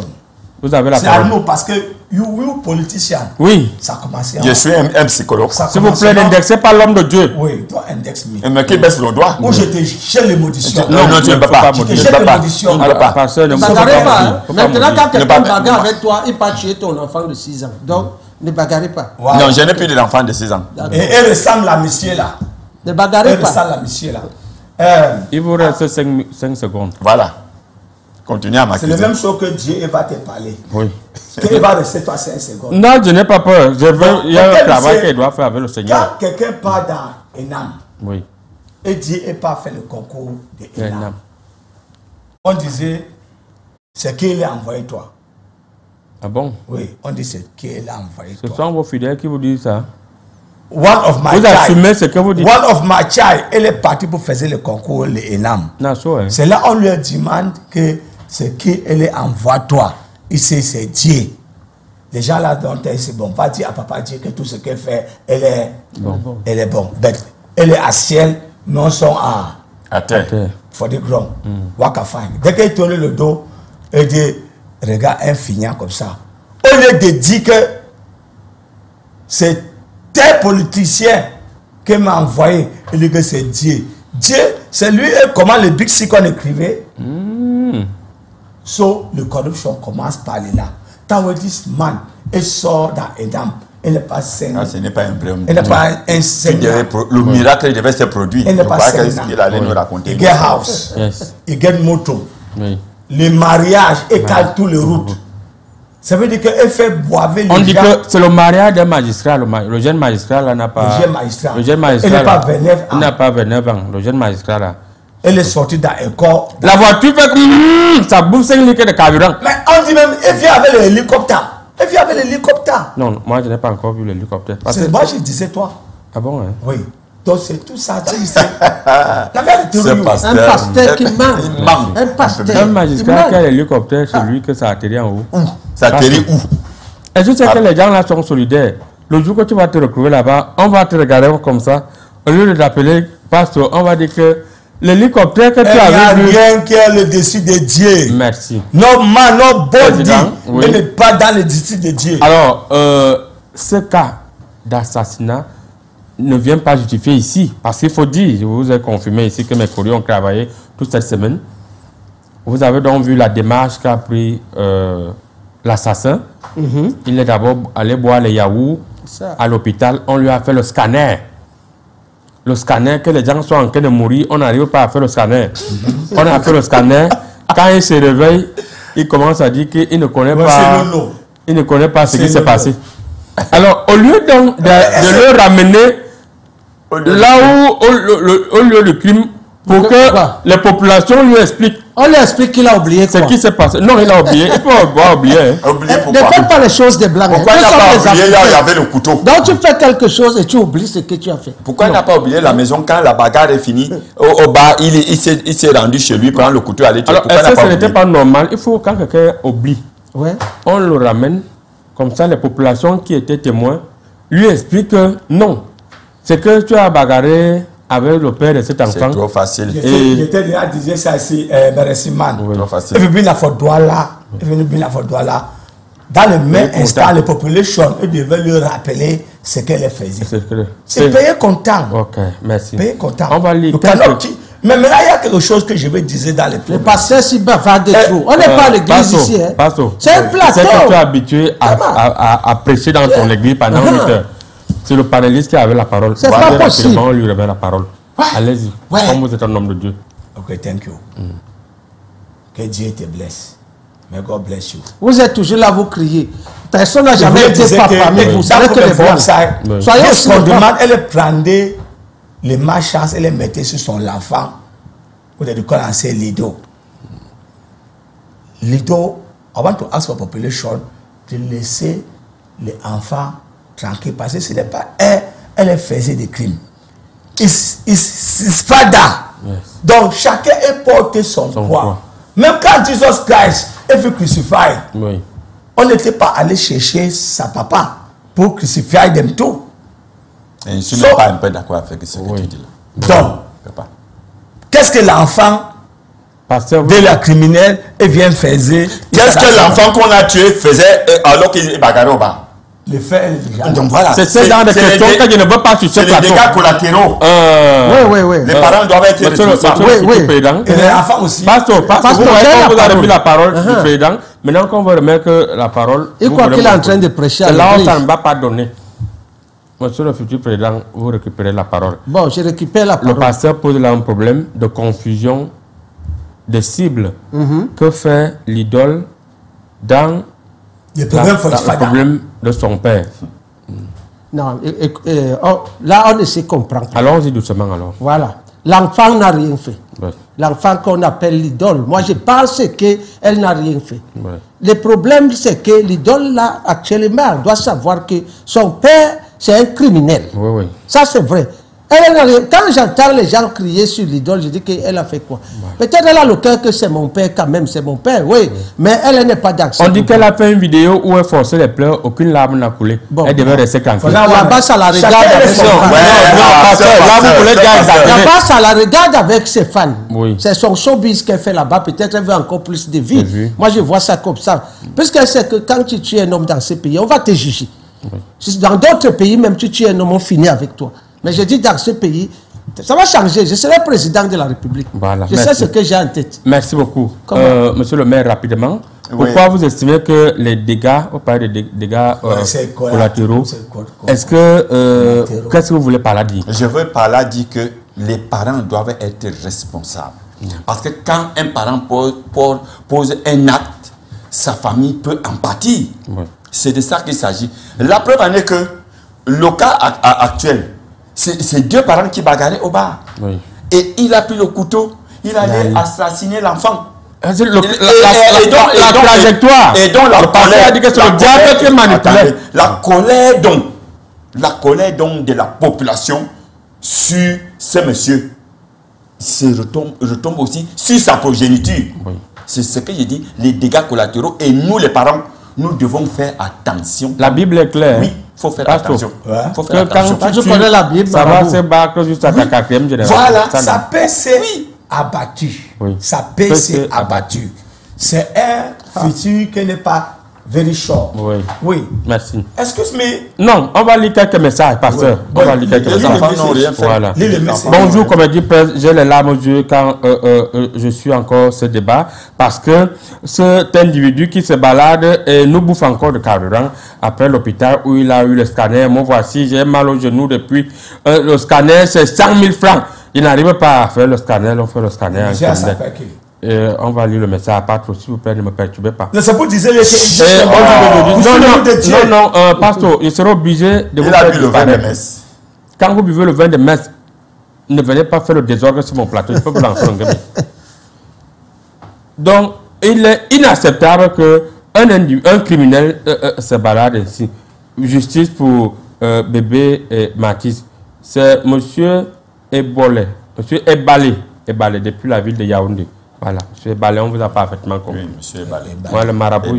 Vous avez la C'est parole. à nous parce que you politicien. Oui. Ça a commencé. Je suis un psychologue. S'il vous plaît, n'indexez pas l'homme de Dieu. Oui, toi indexe-moi. Mais qui baisse le doigt? Ou je te jette l'émotion. Non, tu ne peux pas. Je te jette l'émotion. Pasteur, ne Bagarrez pas. Maintenant, quand quelqu'un pas- bagarre avec toi, il peut tuer ton enfant de 6 ans. Donc, ne bagarrez pas. Wow. Non, je n'ai plus d'enfant de 6 ans. Et elle ressemble à monsieur là. Ne bagarrez Elle pas. ressemble à monsieur là. Il vous reste 5 secondes. Voilà. Continuez à C'est la m'accuser. même chose que Dieu va te parler. Oui. Il va rester toi 5 secondes. Non, je n'ai pas peur. Il y a un Quand travail c'est- qu'il doit faire avec le Seigneur. Quand quelqu'un part dans Enam, Oui. et Dieu n'a pas fait le concours de Enam, Enam. on disait, c'est qu'il a envoyé toi. Ah bon? Oui, on dit c'est qu'il a envoyé Ce toi. sont vos fidèles qui vous disent ça. One of my Vous assumez ce que vous dites. One of my child, elle est partie pour faire le concours, le Enam. Non, ça, hein. C'est là on lui demande que c'est qui elle envoie toi. Ici, c'est Dieu. Les gens là, c'est bon. Va dire à papa Dieu que tout ce qu'elle fait, elle est bon. Elle est bon. Elle est à ciel, non sont à terre. for the ground. Waka fine. Dès qu'elle tourne le dos, elle dit, regarde un fignant comme ça. Au lieu de dire que c'est tel politicien qui m'a envoyé, il dit que c'est Dieu. Dieu, c'est lui comment le Big Six qu'on écrivait. So, la corruption commence par là. Tant que this man est sort dans Edam, elle n'est pas saine. Ah, ce n'est pas un vrai homme. Elle n'est pas un seigneur. Le miracle devait se produire. Elle n'est pas Qu'est-ce saine. qu'il allait nous raconter? Il get house. Yes. Il get moto. Oui. Le mariage écale toutes les routes. Ça veut dire qu'elle fait boire les gens. On dit que c'est le mariage d'un magistrat. Le jeune magistrat là n'a pas. Le jeune magistrat. Le jeune magistrat. Il n'est pas là, 29 ans. Il n'a pas 29 ans. Le jeune magistrat là. Elle est sortie dans un corps. La voiture fait que ça bouffe 5 litres de carburant. Mais on dit même, elle vient avec l'hélicoptère. Elle vient avec l'hélicoptère. Non, moi je n'ai pas encore vu l'hélicoptère. C'est moi je disais toi. Ah bon, hein? Oui. Donc c'est tout ça. La mère de C'est pas Un pasteur qui ment. Il manque. Un pasteur. Un qui magistrat ment. qui a l'hélicoptère, c'est lui que ça atterrit en haut. Ça atterrit où? Et tu sais que les gens là sont solidaires. Le jour que tu vas te retrouver là-bas, on va te regarder comme ça. Au lieu de t'appeler pasteur, on va dire que l'hélicoptère que tu Il n'y a avais vu. rien qui est le dessus de Dieu. Merci. No man, no body. Président, oui. Elle n'est pas dans le dessus de Dieu. Alors, ce cas d'assassinat ne vient pas justifier ici. Parce qu'il faut dire, je vous ai confirmé ici que mes collègues ont travaillé toute cette semaine. Vous avez donc vu la démarche qu'a pris l'assassin. Il est d'abord allé boire les yaourts Ça. à l'hôpital. On lui a fait le scanner. Le scanner, que les gens sont en train de mourir, on n'arrive pas à faire le scanner. On a fait le scanner. Quand il se réveille, il commence à dire qu'il ne connaît Ouais, pas. c'est Lolo. Il ne connaît pas ce qui C'est s'est Lolo. passé. Alors, au lieu donc de le ramener là où, au lieu du crime, pour que Pourquoi? les populations lui expliquent On lui explique qu'il a oublié ce quoi. qui s'est passé. Non, il a oublié. Il peut pas oublier. Hein. Oublié Ne pourquoi? fais pas les choses des blancs. Pourquoi Nous il n'a sommes pas des oublié? Il y Africains. avait le couteau. Donc tu fais quelque chose et tu oublies ce que tu as fait. Pourquoi il n'a pas oublié la maison quand la bagarre est finie? Au bas, il s'est rendu chez lui, prendre le couteau, aller tuer. Alors, Pourquoi il est-ce n'a que pas ce n'était oublié? pas normal? Il faut, quand quelqu'un oublie, Ouais. on le ramène. Comme ça, les populations qui étaient témoins lui expliquent que non. C'est que tu as bagarré avec le père de cet enfant. C'est trop facile. J'étais déjà disais ça ici, merci man. Trop facile. Il veut bien la faute là. Il veut bien la faute là. Dans le même Oui, instant, content. les populations, ils devaient lui rappeler ce qu'elle faisait. C'est C'est payé content. Ok, merci. Payé content. On va lire Le quelques- cannot qui- Mais maintenant, il y a quelque chose que je vais dire dans les Le problèmes. pasteur si bavard des trous. On n'est pas à l'église ici. Hein. C'est un C'est que tu es plateau. habitué à prêcher dans ton église pendant 8 heures. C'est le panéliste qui avait la parole. C'est pas Très possible. rapidement, on lui remet la parole. Allez-y. Ouais. Comme vous êtes un homme de Dieu. Ok, thank you. Que Dieu te blesse. May God bless you. Vous êtes toujours là, vous criez. Personne n'a jamais été papa, mais vous savez que les blancs. Soyez aussi demande, elle prendait les marchands et les mettait sur son enfant. Vous avez commencé Lido. Lido, I want to ask for population de laisser les enfants tranquilles parce que ce n'est pas elle faisait des crimes. It's father. Yes. Donc chacun est porté son poids. Même quand Jesus Christ est fait crucifié, on n'était pas allé chercher sa papa pour crucifier them tout. Et je ne suis pas un peu d'accord avec ce que tu dis là. Donc, qu'est-ce que l'enfant de la criminelle vient faire? Qu'est-ce que l'enfant qu'on a tué faisait alors qu'il est bagarré au bas? Le fait déjà. Donc voilà. C'est ce genre de questions que je ne veux pas sur ce plateau. C'est les dégâts collatéraux. Oui. Les parents doivent être responsables. Oui. Et les enfants aussi. Pasteur, vous avez remis la parole du président. Maintenant qu'on va remettre la parole. Et quoi qu'il est en train de prêcher à là, ça ne va pas donner. Monsieur le futur président, vous récupérez la parole. Bon, je récupère la parole. Le pasteur pose là un problème de confusion de cible. Que fait l'idole dans le problème de son père? Non, là on essaie de comprendre. Allons-y doucement alors. Voilà. L'enfant n'a rien fait. Ouais. L'enfant qu'on appelle l'idole. Moi, je pense qu'elle n'a rien fait. Ouais. Le problème, c'est que l'idole, là, actuellement, doit savoir que son père, c'est un criminel. Oui. Ça, c'est vrai. Elle n'a rien. Quand j'entends les gens crier sur l'idole, je dis qu'elle a fait quoi? Peut-être elle a le cœur que c'est mon père quand même, c'est mon père, oui. Mais elle n'est pas d'accès. On dit qu'elle a fait une vidéo où elle forçait les pleurs, aucune larme n'a coulé. Bon, elle devait rester tranquille. Là-bas, ça la regarde avec ses fans. Là-bas, ça la regarde avec ses fans. Oui. C'est son showbiz qu'elle fait là-bas. Peut-être elle veut encore plus de vie. Moi, je vois ça comme ça. Puisqu'elle sait que quand tu tues un homme dans ce pays, on va te juger. Oui. Dans d'autres pays, même tu tues un homme, on finit avec toi. Mais je dis dans ce pays, ça va changer. Je serai président de la République. Voilà, je sais ce que j'ai en tête. Merci beaucoup. Monsieur le maire, rapidement, pourquoi vous estimez que les dégâts, vous parlez des dégâts collatéraux, est-ce que, qu'est-ce que vous voulez par là dire? Je veux par là dire que les parents doivent être responsables. Parce que quand un parent pose un acte, sa famille peut en pâtir. C'est de ça qu'il s'agit. La preuve en est que le cas actuel, c'est deux parents qui bagarraient au bar. Et il a pris le couteau, il allait assassiner l'enfant. La trajectoire. Et donc la colère a dit que c'est le diable qui manipulait. La colère donc de la population sur ce monsieur retombe aussi sur sa progéniture. C'est ce que j'ai dit, les dégâts collatéraux. Et nous les parents, nous devons faire attention. La Bible est claire. Oui, il faut faire attention. Faut faire attention. Quand tu connais la Bible, ça va se battre jusqu'à ta quatrième génération. Voilà, sa paix s'est abattue. Sa paix s'est abattue. C'est un futur qui n'est pas very short. Oui. Merci. Excuse-moi. Non, on va lire quelques messages, pasteur. On va lire quelques messages. Voilà. Bonjour, comme dit, j'ai les larmes aux yeux quand je suis encore ce débat parce que cet individu qui se balade et nous bouffe encore de carburant après l'hôpital où il a eu le scanner. Moi, voici, j'ai mal au genou depuis. Le scanner, c'est 100 000 francs. Il n'arrive pas à faire le scanner. On fait le scanner. On va lire le message à part, s'il vous plaît, ne me perturbez pas. Non, c'est pour dire non, pasteur, il sera obligé de vous faire le vin de messe. Quand vous buvez le vin de messe, ne venez pas faire le désordre sur mon plateau. Je peux vous lancer un gamin. Donc, il est inacceptable qu'un criminel se balade ainsi. Justice pour bébé et Mathis. C'est monsieur Ebolé, monsieur Ebalé depuis la ville de Yaoundé. Voilà, monsieur Ebalé, on vous a parfaitement compris. Oui, monsieur Ebalé. Moi, le marabout,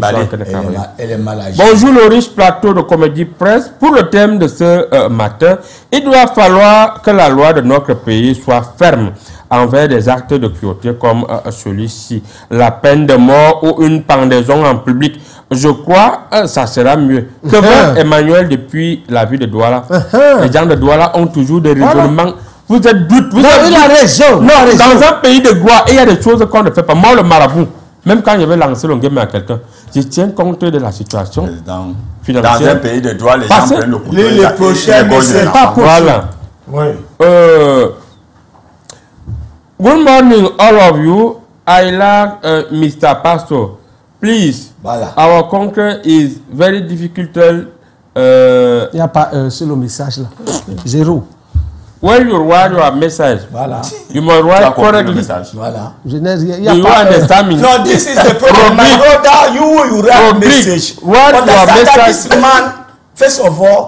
elle est mal âgée. Bonjour, le riche plateau de Comédie Presse. Pour le thème de ce matin, il doit falloir que la loi de notre pays soit ferme envers des actes de cruauté comme celui-ci. La peine de mort ou une pendaison en public. Je crois que ça sera mieux. Que veut Emmanuel depuis la ville de Douala? Les gens de Douala ont toujours des raisonnements. Vous êtes doute. Il a raison. Non, dans un pays de gloire, il y a des choses qu'on ne fait pas. Moi, le marabout, même quand je vais lancer le game à quelqu'un, je tiens compte de la situation financière. Dans un pays de droit, les gens prennent le couteau. Les prochains, c'est pas possible. Voilà. Oui. Good morning, all of you. I like Mr. Pastor. please. Voilà. Our country is very difficult. Il n'y a pas c'est le message là. 0. When you write your message, Voilà. you must Tu as write compris le correctly. message. Voilà. Je n'ai rien. Il Do n'y you a pas understand me? No, this is the problem. My brother, you write Public. message. What your Understand that message- this man, first of all,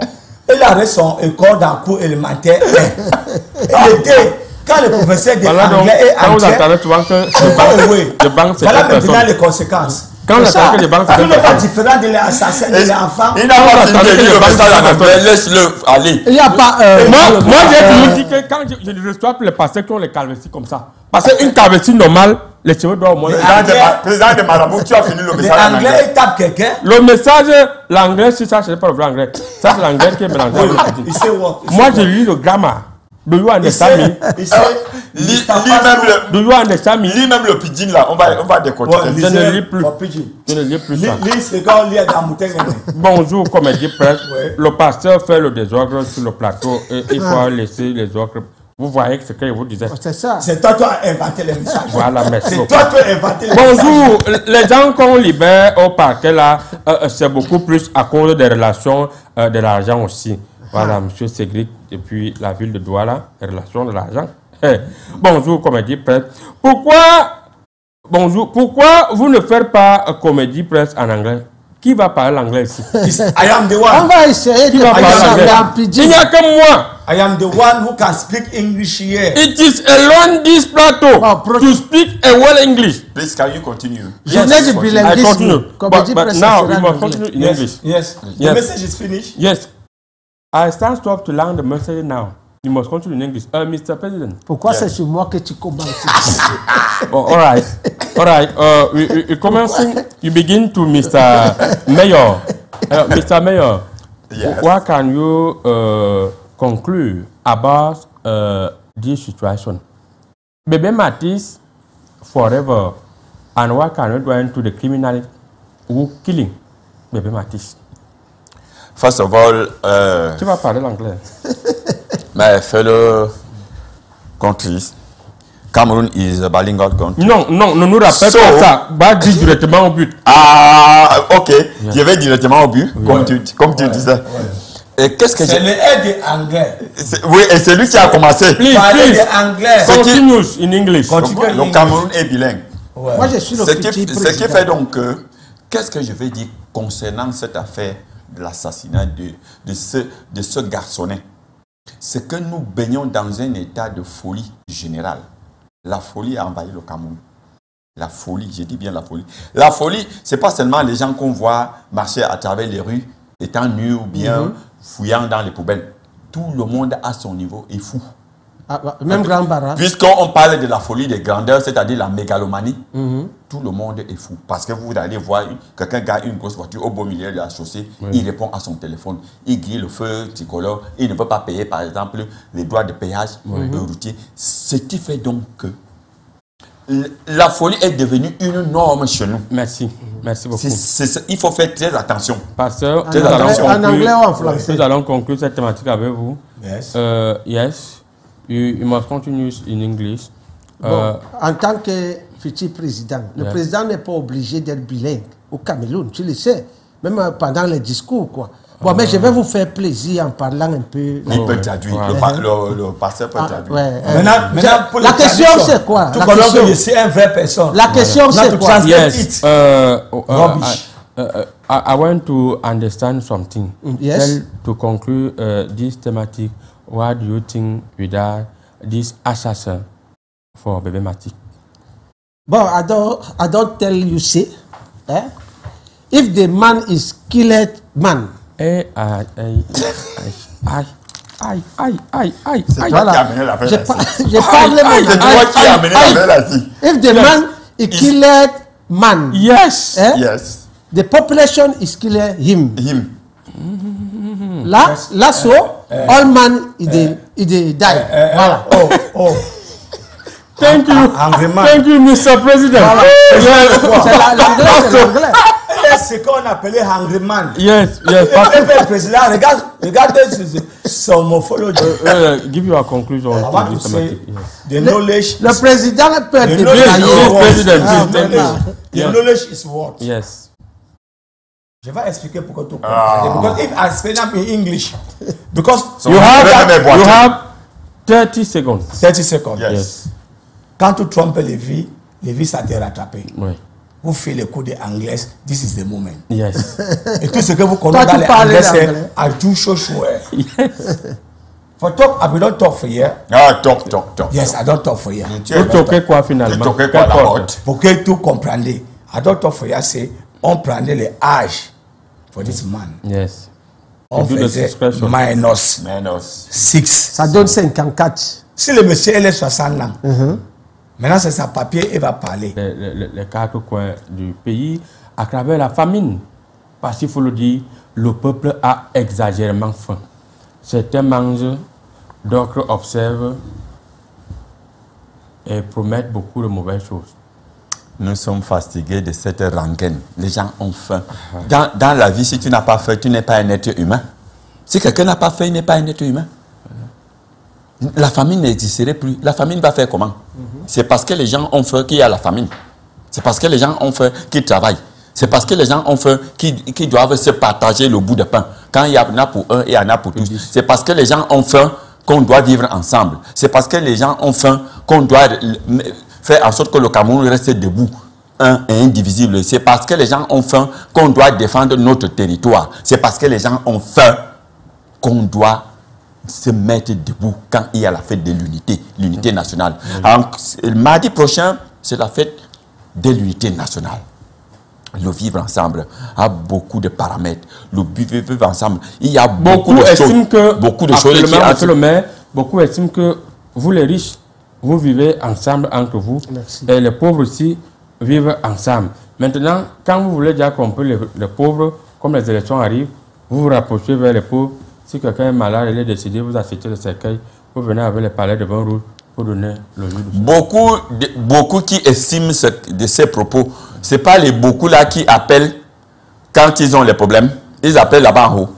il a reçu son école dans cours élémentaire. Il était, quand le professeur de Voilà donc, anglais est quand vous entré, entendez souvent que oh, les banques, c'est voilà pas maintenant personne. les conséquences. Quand on attend que les banques, c'est Tout n'est pas personne. différent de l'assassin de l'enfant. Il n'a pas fini de lire le message en anglais, laisse-le aller. Il n'y a pas. Moi, j'ai toujours dit que quand je ne reçois plus les pasteurs qui ont les calvities comme ça, parce qu'une calvitie normale, les cheveux doivent au moins. Président de Marabout, tu as fini le Les message en anglais, anglais. ils tapent quelqu'un. Le message, l'anglais, c'est ça, c'est pas le vrai anglais. Ça, c'est l'anglais qui est mélangé avec le pidgin. Il sait what. Moi, je lis le grammar. Do you Il understand me? sait, il sait. Lis Do you understand me? même le pidgin là, on va décortiquer. Ouais, Je ne lis plus. for pidgin. Je ne lis plus ça. Lis ce qu'on lit dans Moutin. Bonjour, comédie presse. Ouais. Le pasteur fait le désordre sur le plateau et il faut laisser les autres. Vous voyez ce que je vous disais. C'est ça. C'est toi qui as inventé les messages. Voilà, merci C'est beaucoup. toi qui as inventé les messages. Bonjour, les gens qu'on libère au parquet là, c'est beaucoup plus à cause des relations de l'argent aussi. Voilà, monsieur Cédric, depuis la ville de Douala, les relations de l'argent. Bonjour, comédie presse. Pourquoi vous ne faites pas comédie presse en anglais? Qui va parler l'anglais ici? I am the On one. va essayer de Qui va parler parler en l'anglais? Il pidgin. n'y a que moi. I am the one who can speak English here. It is alone this plateau Oh, to speak a well English. Please, can you continue? Je n'ai du I bilinguisme. continue. Comédie But presse, now ça we sera en must anglais. continue in Yes, English. yes. Yes. The message is finished. Yes. I stand stop to learn the message now. You must continue in English. Mr. President. Pourquoi c'est sur moi que tu commences? Oh, all right. All right. We commencing. You begin to Mr. Mayor. Mr. Mayor. Yes. What can you conclude about this situation? Bebe Matis forever. And what can you do to the criminal who killing Bebe Matis? First of all, Tu vas parler l'anglais. my fellow countries, Cameroon is a bilingual country. Non, non, ne nous rappelle So- pas ça. Va dire directement au but. Ah, ok. Je vais directement au but, comme tu disais. Et qu'est-ce que C'est j'ai... le aide anglais. Oui, et c'est lui qui a commencé. Please, Parler please. de anglais. Continues in English. Le Cameroun est bilingue. Moi, je suis le Ce petit qui président. fait donc que, qu'est-ce que je vais dire concernant cette affaire de l'assassinat de ce garçonnet? C'est que nous baignons dans un état de folie générale. La folie a envahi le Cameroun. La folie, je dis bien la folie. La folie, ce n'est pas seulement les gens qu'on voit marcher à travers les rues, étant nus ou bien fouillant dans les poubelles. Tout le monde à son niveau est fou. Ah, bah, même Grand Barra. Puisqu'on parle de la folie des grandeurs, c'est-à-dire la mégalomanie, tout le monde est fou. Parce que vous allez voir quelqu'un gagne une grosse voiture au beau milieu de la chaussée, il répond à son téléphone, il grille le feu tricolore, il ne peut pas payer par exemple les droits de péage routier. Ce qui fait donc que la folie est devenue une norme chez nous. Merci. Merci beaucoup. Il faut faire très attention. Pasteur, En anglais ou en français? nous allons conclure cette thématique avec vous. Yes. Yes. You must continue in English. Bon, en tant que futur président, le président n'est pas obligé d'être bilingue au Cameroun, tu le sais, même pendant les discours, quoi. Bon, mais je vais vous faire plaisir en parlant un peu. Il peut traduire. Le pasteur peut traduire. Ouais, Maintenant, pour la les question, traductions, c'est quoi? Tout La comme question- je suis un vrai personne. La question, c'est Not to quoi? translate Yes. it. Rubbish. I want to understand something. Yes. Well, to conclude this thematic, what do you think without this assassin for Bebe Matic? Bon, I don't tell you, say, if the man is killed man, C'est C'est toi qui as amené l'affaire je là-ci. je parle C'est mon toi qui as amené l'affaire là-ci. If the man is killed man, Yes. Yes. the population is killing him. Him. Là, so, all man is die. Voilà. Oh. Thank you. Angry man. Thank you, Mr. President. C'est l'anglais, c'est l'anglais. C'est ce qu'on appelait Hungry Man. Yes, yes. Le président, regarde son morphologie. Give you a conclusion I on want to this say thematic. Yes. the knowledge. Le président peut être Le Yes, knowledge débraillé. yes, is President. Ah, Yes, thank voilà. you. The knowledge is what? Yes. Je vais expliquer pourquoi tout comprendre. Because if I explain them in English, because So You have 30 seconds. 30 seconds. Yes. Quand tu trompes les vies, ça te rattrape. Oui. Vous faites le coup de anglais, this is the moment. Yes. Et tout ce que vous connaissez dans les anglais, c'est I do show swear. Yes. For talk, I don't talk for here. Ah, talk. Yes, I don't talk for here. Vous toquez quoi finalement? Tu toquais quoi la porte? Pour que tout compreniez, I don't talk for here, c'est on prenait les âges for this man. Yes. On do the faisait subscription. minus Menos. 6. Ça donne 54. Si le monsieur il est 60 ans, maintenant c'est sa papier, il va parler. Les 4 coins du pays à travers la famine. Parce qu'il faut le dire, le peuple a exagérément faim. Certains mangent, d'autres observent et promettent beaucoup de mauvaises choses. Nous sommes fatigués de cette rengaine. Les gens ont faim. Dans la vie, si tu n'as pas faim, tu n'es pas un être humain. Si quelqu'un n'a pas faim, il n'est pas un être humain. La famine n'existerait plus. La famine va faire comment? C'est parce que les gens ont faim qu'il y a la famine. C'est parce que les gens ont faim qu'ils travaillent. C'est parce que les gens ont faim qu'ils doivent se partager le bout de pain. Quand il y en a pour un, il y en a pour tous. C'est parce que les gens ont faim qu'on doit vivre ensemble. C'est parce que les gens ont faim qu'on doit faire en sorte que le Cameroun reste debout, un et indivisible. C'est parce que les gens ont faim qu'on doit défendre notre territoire. C'est parce que les gens ont faim qu'on doit se mettre debout quand il y a la fête de l'unité, l'unité nationale. Alors, le mardi prochain, c'est la fête de l'unité nationale. Le vivre ensemble a beaucoup de paramètres. Le vivre ensemble, il y a beaucoup de choses. Beaucoup de choses qui Monsieur le maire, beaucoup estiment que vous les riches, vous vivez ensemble entre vous. Merci. Et les pauvres aussi vivent ensemble. Maintenant, quand vous voulez dire qu'on peut les pauvres, comme les élections arrivent, vous vous rapprochez vers les pauvres. Si quelqu'un est malade, il est décédé, vous achetez le cercueil, vous venez avec les palais de vin rouge pour donner le jus de Beaucoup qui estiment de ces propos, ce n'est pas les beaucoup là qui appellent quand ils ont les problèmes. Ils appellent là-bas en haut.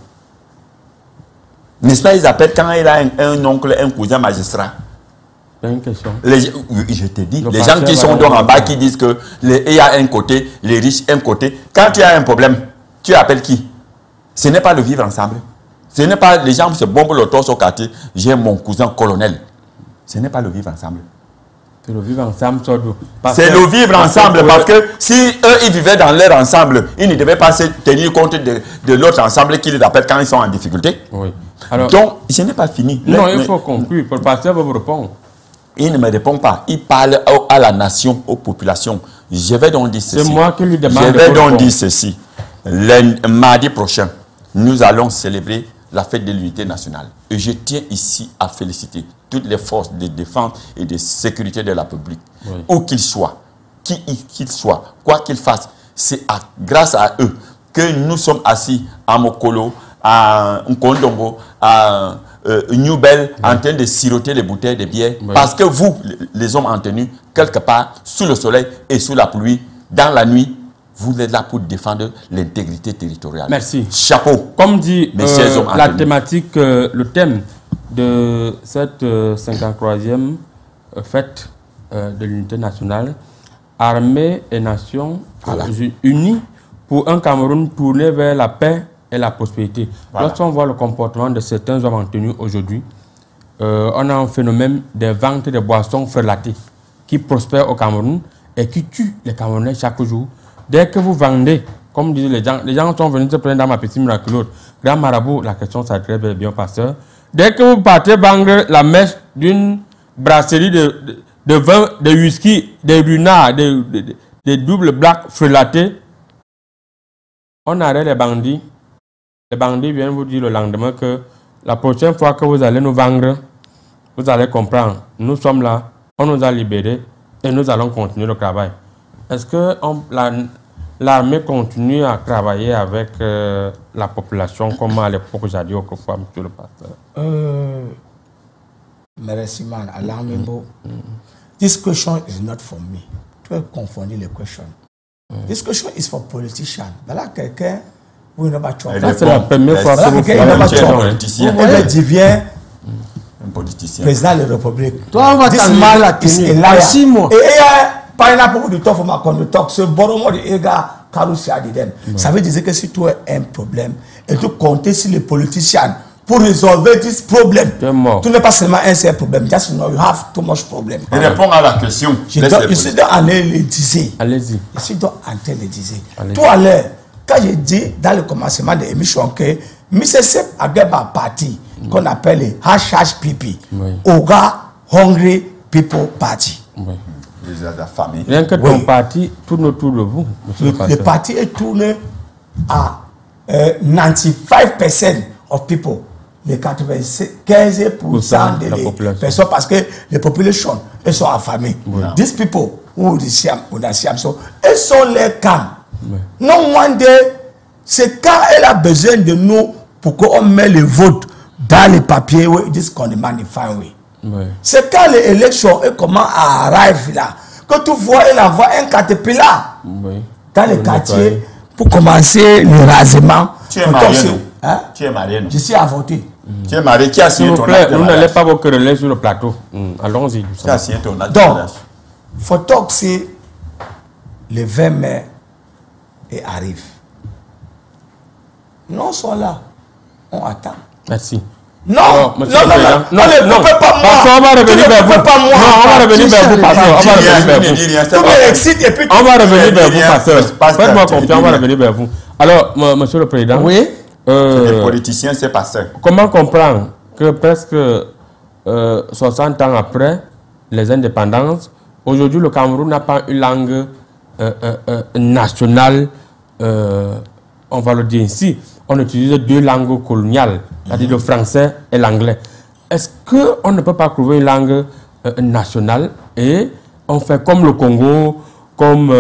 N'est-ce pas, ils appellent quand il a un oncle, un cousin magistrat. C'est une question. Je te dis, Le les gens qui sont donc en bas qui disent que il y a un côté, les riches un côté. Quand tu as un problème, tu appelles qui? Ce n'est pas le vivre ensemble. Ce n'est pas les gens qui se bombent le torse au quartier. J'ai mon cousin colonel. Ce n'est pas le vivre ensemble. C'est le vivre ensemble. C'est le vivre ensemble parce que si eux ils vivaient dans leur ensemble, ils ne devaient pas se tenir compte de l'autre ensemble qui les appelle quand ils sont en difficulté. Oui. Alors, donc, ce n'est pas fini. Non, il faut conclure. Le pasteur va vous répondre. Il ne me répond pas. Il parle à la nation, aux populations. Je vais donc dire ceci. C'est moi qui lui demande. Je vais donc dire ceci. Le mardi prochain, nous allons célébrer la fête de l'unité nationale. Et je tiens ici à féliciter toutes les forces de défense et de sécurité de la République. Oui. Où qu'ils soient, qui qu'ils soient, quoi qu'ils fassent, c'est grâce à eux que nous sommes assis à Mokolo, à Nkondongo, à Newbel, en train de siroter les bouteilles de bière. Oui. Parce que vous, les hommes en tenue, quelque part, sous le soleil et sous la pluie, dans la nuit, vous êtes là pour défendre l'intégrité territoriale. Merci. Chapeau. Comme dit la thématique, le thème de cette 53e fête de l'unité nationale, armée et nation unis pour un Cameroun tourné vers la paix et la prospérité. Voilà. Lorsqu'on voit le comportement de certains hommes en tenue aujourd'hui, on a un phénomène des ventes de boissons frelatées qui prospèrent au Cameroun et qui tuent les Camerounais chaque jour. Dès que vous vendez, comme disent les gens sont venus se prendre dans ma petite miraculeuse. Grand marabout, la question s'adresse bien au pasteur. Dès que vous partez vendre la mèche d'une brasserie de vin, de whisky, de runards, de double black frelatés, on arrête les bandits. Les bandits viennent vous dire le lendemain que la prochaine fois que vous allez nous vendre, vous allez comprendre. Nous sommes là, on nous a libérés et nous allons continuer le travail. Est-ce que l'armée continue à travailler avec la population comme à l'époque j'ai dit autrefois, monsieur le pasteur? Merci, man. This question is not for me. Tu as confondu les questions. This question is for politicians. Voilà quelqu'un, vous n'avez pas choisi. C'est la première fois que vous faites un politicien. Elle devient un politicien. Président de la République. Toi, on va t'enlever la tenue. En 6 mois. pineapple du tofu ma kondu tok ce boromo de ega karusi adidem. Ça veut dire que si tu as un problème et tu comptes sur les politiciens pour résolver ce problème, tu n'es pas seulement un seul problème, just know you have too much problem. Et répond à la question. Je suis en train de le dire. Allez-y. Je suis en train de le dire. Tout à l'heure, quand j'ai dit dans le commencement de l'émission que M. Sepp a un parti qu'on appelle le HHPP, Oga Hungry People Party. Rien que ton parti tourne autour de vous. Le parti est tourné à 95% of people. Les 95% de la personnes parce que les populations elles sont affamées. These people who so, elles sont les camps. Non, one day, c'est quand elle a besoin de nous pour qu'on mette le vote dans les papiers où ils disent qu'on demande une fin. C'est quand les élections et comment arrivent là que tu vois elle envoie un caterpillar dans les quartiers pour commencer le rasement. Tu es marié, non? Hein? Tu es marié, non? Je suis à voter. Tu es marié, qui a signé ton acte de mariage? Vous n'allez pas vous quereller sur le plateau. Allons-y. Qui a signé ton acte de Donc, mariage? faut que c'est le 20 mai et arrive. Non, sont là. On attend. Merci. Non, non, ne coupez pas moi. On va revenir vers vous. Non, on va revenir vers vous, pasteur. On va revenir vers vous. On va revenir vers vous, pasteur. Faites-moi confiance, on va revenir vers vous. Alors, monsieur le président. Oui. Les politiciens, c'est pasteur. Comment comprendre que presque 60 ans après les indépendances, aujourd'hui le Cameroun n'a pas une langue nationale, on va le dire ainsi. On utilise deux langues coloniales, c'est-à-dire le français et l'anglais. Est-ce qu'on ne peut pas trouver une langue nationale et on fait comme le Congo, comme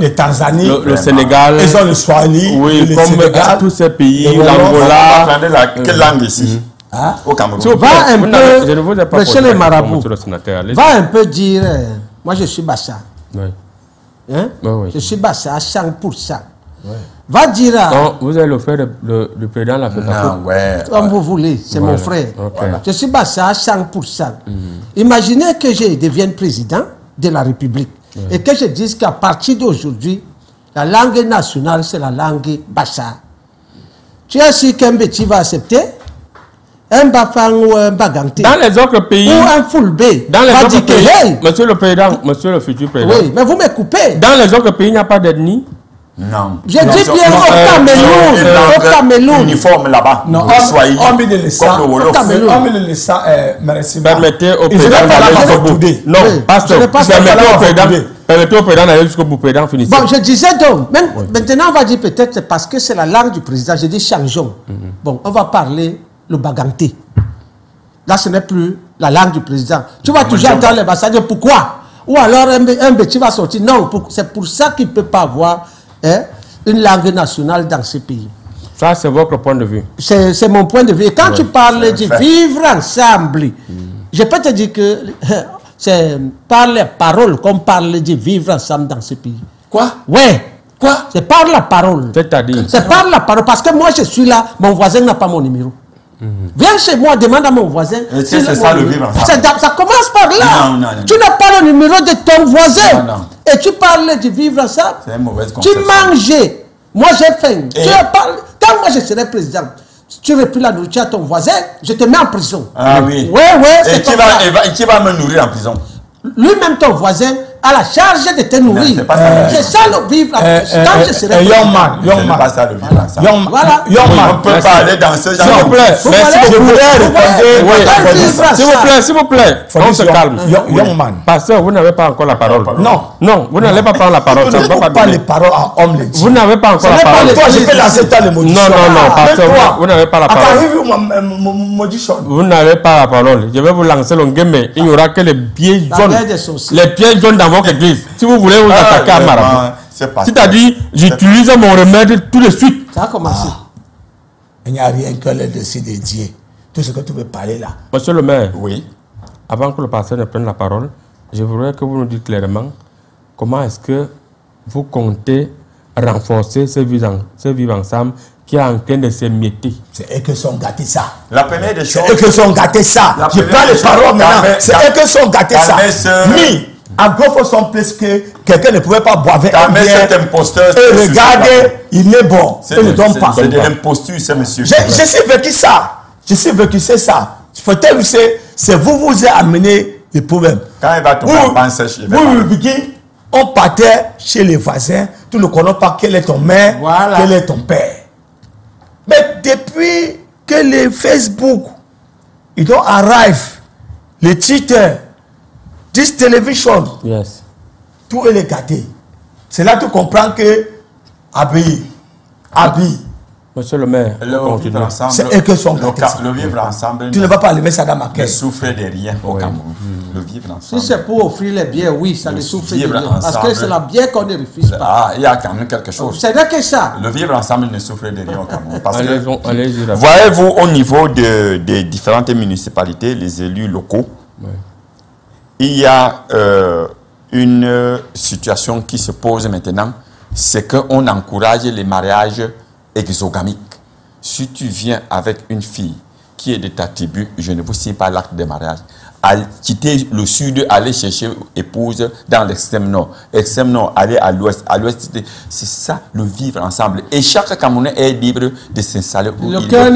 les Tanzanie, le Sénégal, ils ont le Swahili, oui, le comme Sénégal, tous ces pays, l'Angola. Quelle langue ici au Cameroun? Va un peu, je ne vous ai pas monsieur posé le marabout, va un peu dire, moi je suis Bassa. Oui. Hein? Oui. Je suis Bassa à 100%. Va dire Donc, vous êtes le frère du président de la Fédération. comme vous voulez, c'est mon frère. Je suis Bassa à 100%. Imaginez que je devienne président de la République et que je dise qu'à partir d'aujourd'hui, la langue nationale, c'est la langue Bassa. Tu as su qu'un petit va accepter? Un Bafang ou un Baganté? Dans les autres pays, ou un Fulbé? dans les va autres dire que, pays, hey, monsieur le président, monsieur le futur président, oui, mais vous me coupez. dans les autres pays, il n'y a pas d'ethnie. Non. Je dis bien au Cameroun. Au Cameroun. Uniforme là-bas. Non, on met le sang. Merci. Permettez au président d'aller jusqu'au bout. Non, pasteur, permettez au président d'aller jusqu'au bout. Président, finissez. Bon, je disais donc, maintenant on va dire peut-être c'est parce que c'est la langue du président. Je dis changeons. Bon, on va parler le Baganté. Là, ce n'est plus la langue du président. Tu vas toujours entendre les Bassades. Pourquoi? Ou alors un petit va sortir. Non, c'est pour ça qu'il ne peut pas avoir une langue nationale dans ce pays. Ça, c'est votre point de vue. C'est mon point de vue. Et quand tu parles de vivre ensemble, je peux te dire que c'est par les paroles qu'on parle de vivre ensemble dans ce pays. Quoi? Ouais. Quoi? C'est par la parole. C'est-à-dire? C'est par la parole. Parce que moi, je suis là, mon voisin n'a pas mon numéro. Viens chez moi, demande à mon voisin. C'est ça le vivre ensemble. Ça commence par là. Non. Tu n'as pas le numéro de ton voisin. Non. Et tu parles de vivre ensemble. C'est une mauvaise Tu conception. manges. Moi, j'ai faim. Quand moi, je serai président, tu ne plus la nourriture à ton voisin, je te mets en prison. Ah oui. Ouais. Et qui va me nourrir en prison? Lui-même, ton voisin, a la charge de te nourrir. C'est ça le vivre. Quand je serai young man. Pas ça le vivre ensemble. Voilà. On peut pas aller dans ce genre. S'il vous plaît, s'il vous plaît, on se calme. Young man. Pasteur, vous n'avez pas encore la parole. Non, vous n'allez pas prendre la parole. Tu ne coupes pas les paroles à homme les Vous n'avez pas encore la parole. Toi, je peux lancer ta émotion. Non, pasteur, vous n'avez pas la parole. Vous n'avez pas la parole. Je vais vous lancer le game, mais il n'y aura que les pieds jaunes. Les pieds jaunes dans votre église. Si vous voulez vous attaquer à Marabout. C'est-à-dire, j'utilise mon remède tout de suite. Ça a commencé. Il n'y a rien que le dessus de Dieu. Tout ce que tu veux parler là. Monsieur le maire, Oui. avant que le pasteur ne prenne la parole, je voudrais que vous nous dites clairement comment est-ce que vous comptez renforcer ce vivre ensemble qui est en train de s'émietter. C'est eux qui sont gâtés ça. La première des choses. C'est eux qui sont gâtés ça. Je prends les paroles maintenant. C'est eux qui sont gâtés ça. à gros son place que quelqu'un ne pouvait pas boire avec un bien. Cet imposteur. Et regardez, il est bon. C'est de l'imposture, c'est monsieur. Je suis vécu ça. Je suis vécu ça. Peut-être que c'est vous avez amené les problèmes. Quand il va tomber en panne sèche, on partait chez les voisins, tout ne connaît pas quel est ton mère, quel est ton père. Mais depuis que les Facebook, ils ont arrive, les Twitter, this television, tout est gâté. C'est là que tu comprends que Abi, monsieur le maire, c'est eux qui sont gâtés. Le vivre ensemble. Tu ne vas pas lever ça dans ma caisse. Ne souffre de rien au Cameroun. Le vivre ensemble. Si c'est pour offrir les biens, oui, ça ne souffre de rien. Parce que c'est la bière qu'on ne refuse pas. Ah, il y a quand même quelque chose. C'est vrai que ça. Le vivre ensemble ne souffre de rien au Cameroun. Voyez-vous, au niveau des différentes municipalités, les élus locaux, il y a une situation qui se pose maintenant, c'est qu'on encourage les mariages exogamiques. Si tu viens avec une fille qui est de ta tribu, je ne vous signe pas l'acte de mariage. À quitter le sud, aller chercher épouse dans l'extrême nord. Extrême nord, aller à l'ouest. À l'ouest, c'est ça, le vivre ensemble. Et chaque Camerounais est libre de s'installer où il veut. Oh là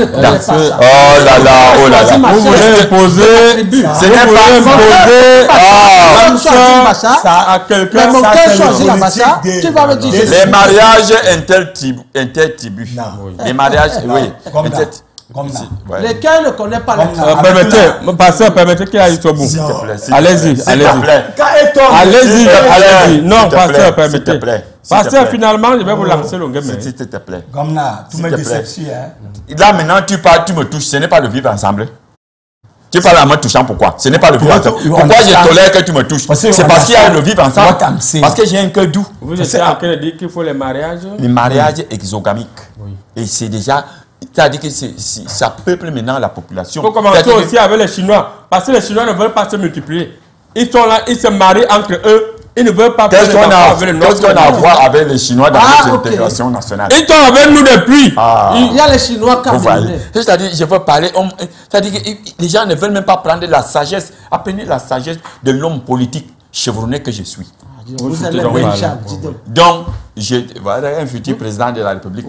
là, oh là là. Vous voulez imposer. Ce n'est pas imposer ça à quelqu'un. Tu vas me dire. Les mariages intertribus. Les mariages, oui. Lesquels ne connaissent pas permettez qu'il aille au bout. Allez-y, non, pasteur, permettez. Pasteur, finalement, je vais vous lancer le game. S'il te plaît. Comme là, tu me déceptions. Là, maintenant, tu parles, tu me touches. Ce n'est pas le vivre ensemble. Tu parles en me touchant, pourquoi? Ce n'est pas le vivre ensemble. Pourquoi je tolère que tu me touches? C'est parce qu'il y a le vivre ensemble. Parce que j'ai un cœur doux. Vous êtes en train de dire qu'il faut les mariages? Les mariages exogamiques. Et c'est déjà... C'est-à-dire que ça peuple maintenant la population. Il faut commencer aussi avec les Chinois. Parce que les Chinois ne veulent pas se multiplier. Ils sont là, ils se marient entre eux. Ils ne veulent pas faire qu'est-ce qu'on a à voir avec les Chinois dans notre intégration nationale? Ils sont avec nous depuis. Il y a les Chinois camerounais. C'est-à-dire, je veux parler. C'est-à-dire que les gens ne veulent même pas prendre la sagesse. Apprenez la sagesse de l'homme politique chevronné que je suis. Vous avez le même genre, dis donc. Donc, voilà un futur président de la République.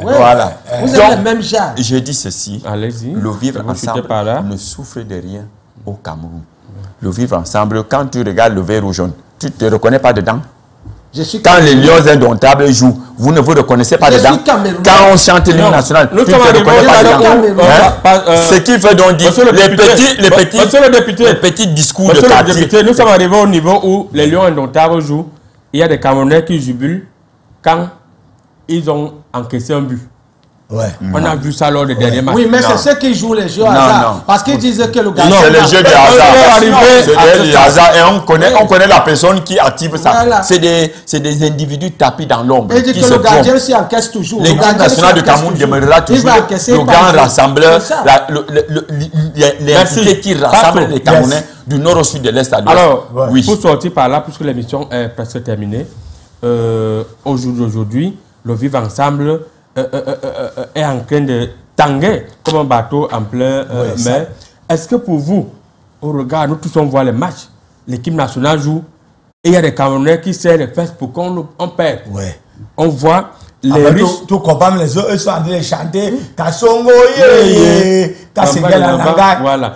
Voilà. Vous avez le même genre. Je dis ceci. Allez-y. Le vivre ensemble ne souffre de rien au Cameroun. Le vivre ensemble, quand tu regardes le vert ou jaune, tu ne te reconnais pas dedans. Quand les lions indomptables jouent, vous ne vous reconnaissez pas dedans. Quand on chante l'hymne national, tu ne te reconnais pas dedans. Ce qui fait donc dire les petits discours de quartier. Nous sommes arrivés au niveau où les lions indomptables jouent. Il y a des Camerounais qui jubilent quand ils ont encaissé un but. On a vu ça lors des derniers matchs. Oui, mais c'est ceux qui jouent les jeux hasard. Parce qu'ils disaient que le gars. C'est les jeux de hasard. C'est des hasard et on connaît la personne qui active ça. C'est des individus tapis dans l'ombre. Et dit que le gardien s'y encaisse toujours. L'équipe nationale de Cameroun demeurera toujours le grand rassembleur, l'entité qui rassemble les Camerounais du nord au sud, de l'est à l'ouest. Alors, pour sortir par là, puisque l'émission est presque terminée, aujourd'hui, le vivre ensemble est en train de tanguer comme un bateau en plein mer. Est-ce que pour vous, au regard, nous tous on voit les matchs, l'équipe nationale joue, et il y a des Camerounais qui serrent les fesses pour qu'on perde. On voit les riches... Tout comprendre, les autres, ils sont en train de chanter Kassongo, voilà.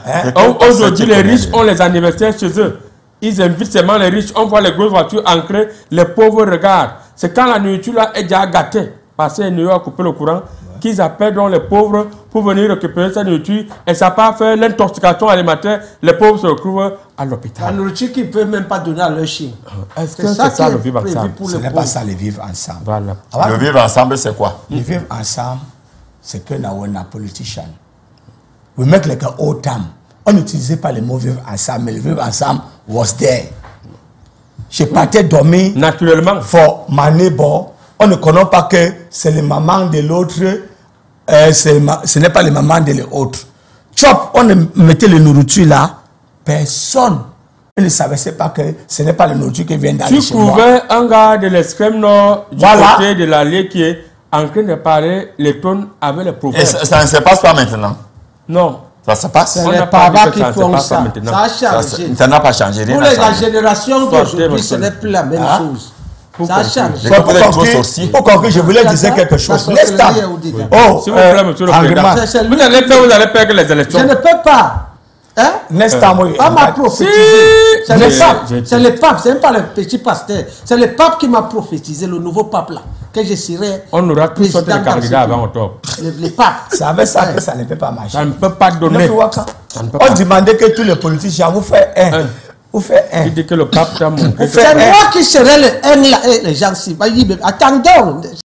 Aujourd'hui, les riches ont les anniversaires chez eux. Ils invitent seulement les riches. On voit les grosses voitures ancrées. Les pauvres regardent. C'est quand la nourriture là est déjà gâtée. Parce que New York a coupé le courant, qu'ils appellent donc les pauvres pour venir récupérer sa nourriture et ça part faire l'intoxication alimentaire. Les pauvres se retrouvent à l'hôpital. La nourriture qu'ils ne peuvent même pas donner à leur chien. Est-ce que c'est ça le vivre ensemble? Ce n'est pas ça le vivre ensemble. Voilà. Le vivre ensemble, c'est quoi? Le vivre ensemble, c'est que nous sommes politiciens. We make like an old time. On n'utilisait pas le mot vivre ensemble, mais le vivre ensemble was there. Je partais dormir. Naturellement. For my neighbor. On ne connaît pas que c'est le maman de l'autre, ce n'est pas le maman de l'autre. Chop, on mettait les nourritures là, personne ne savait pas que ce n'est pas la nourriture qui vient d'aller chez moi. Tu trouvais un gars de l'extrême nord du côté de l'allée qui est en train de parler les tonnes avec les prophètes. Et ça ne se passe pas maintenant? Non. Ça passe. C'est On les n'a pas papas dit que qui ça ne se font passe pas ça. maintenant. Ça a changé. Ça n'a pas changé. Rien Pour n'a la changé. génération d'aujourd'hui, Sortez, ce n'est plus la même Ah. chose. Ça a changé. Les couples être trop sorciers. Pour conclure, je voulais dire quelque chose. La Nesta. sorcellerie est au dedans. Oh, S'il vous plaît, monsieur le président. Angleman. C'est lui Vous allez perdre les Je élections. ne peux pas. Hein? Nesta, moi. On m'a prophétisé. C'est le J'ai- pape. j'ai- C'est le pape. C'est même pas le petit pasteur. C'est le pape qui m'a prophétisé, le nouveau pape là. Que je serai. On aura tous sorti président de dans candidats ce avant pays. octobre. Les papes. C'est avec ça que ça ne peut pas marcher. Ça ne peut pas donner. Ça ne peut On pas. demandait que tous les politiciens, vous faites un. Vous faites un. Il dit que le pape t'a montré. Vous que- faites C'est un. moi qui serai le haine là. Et les gens s'y. Attendons.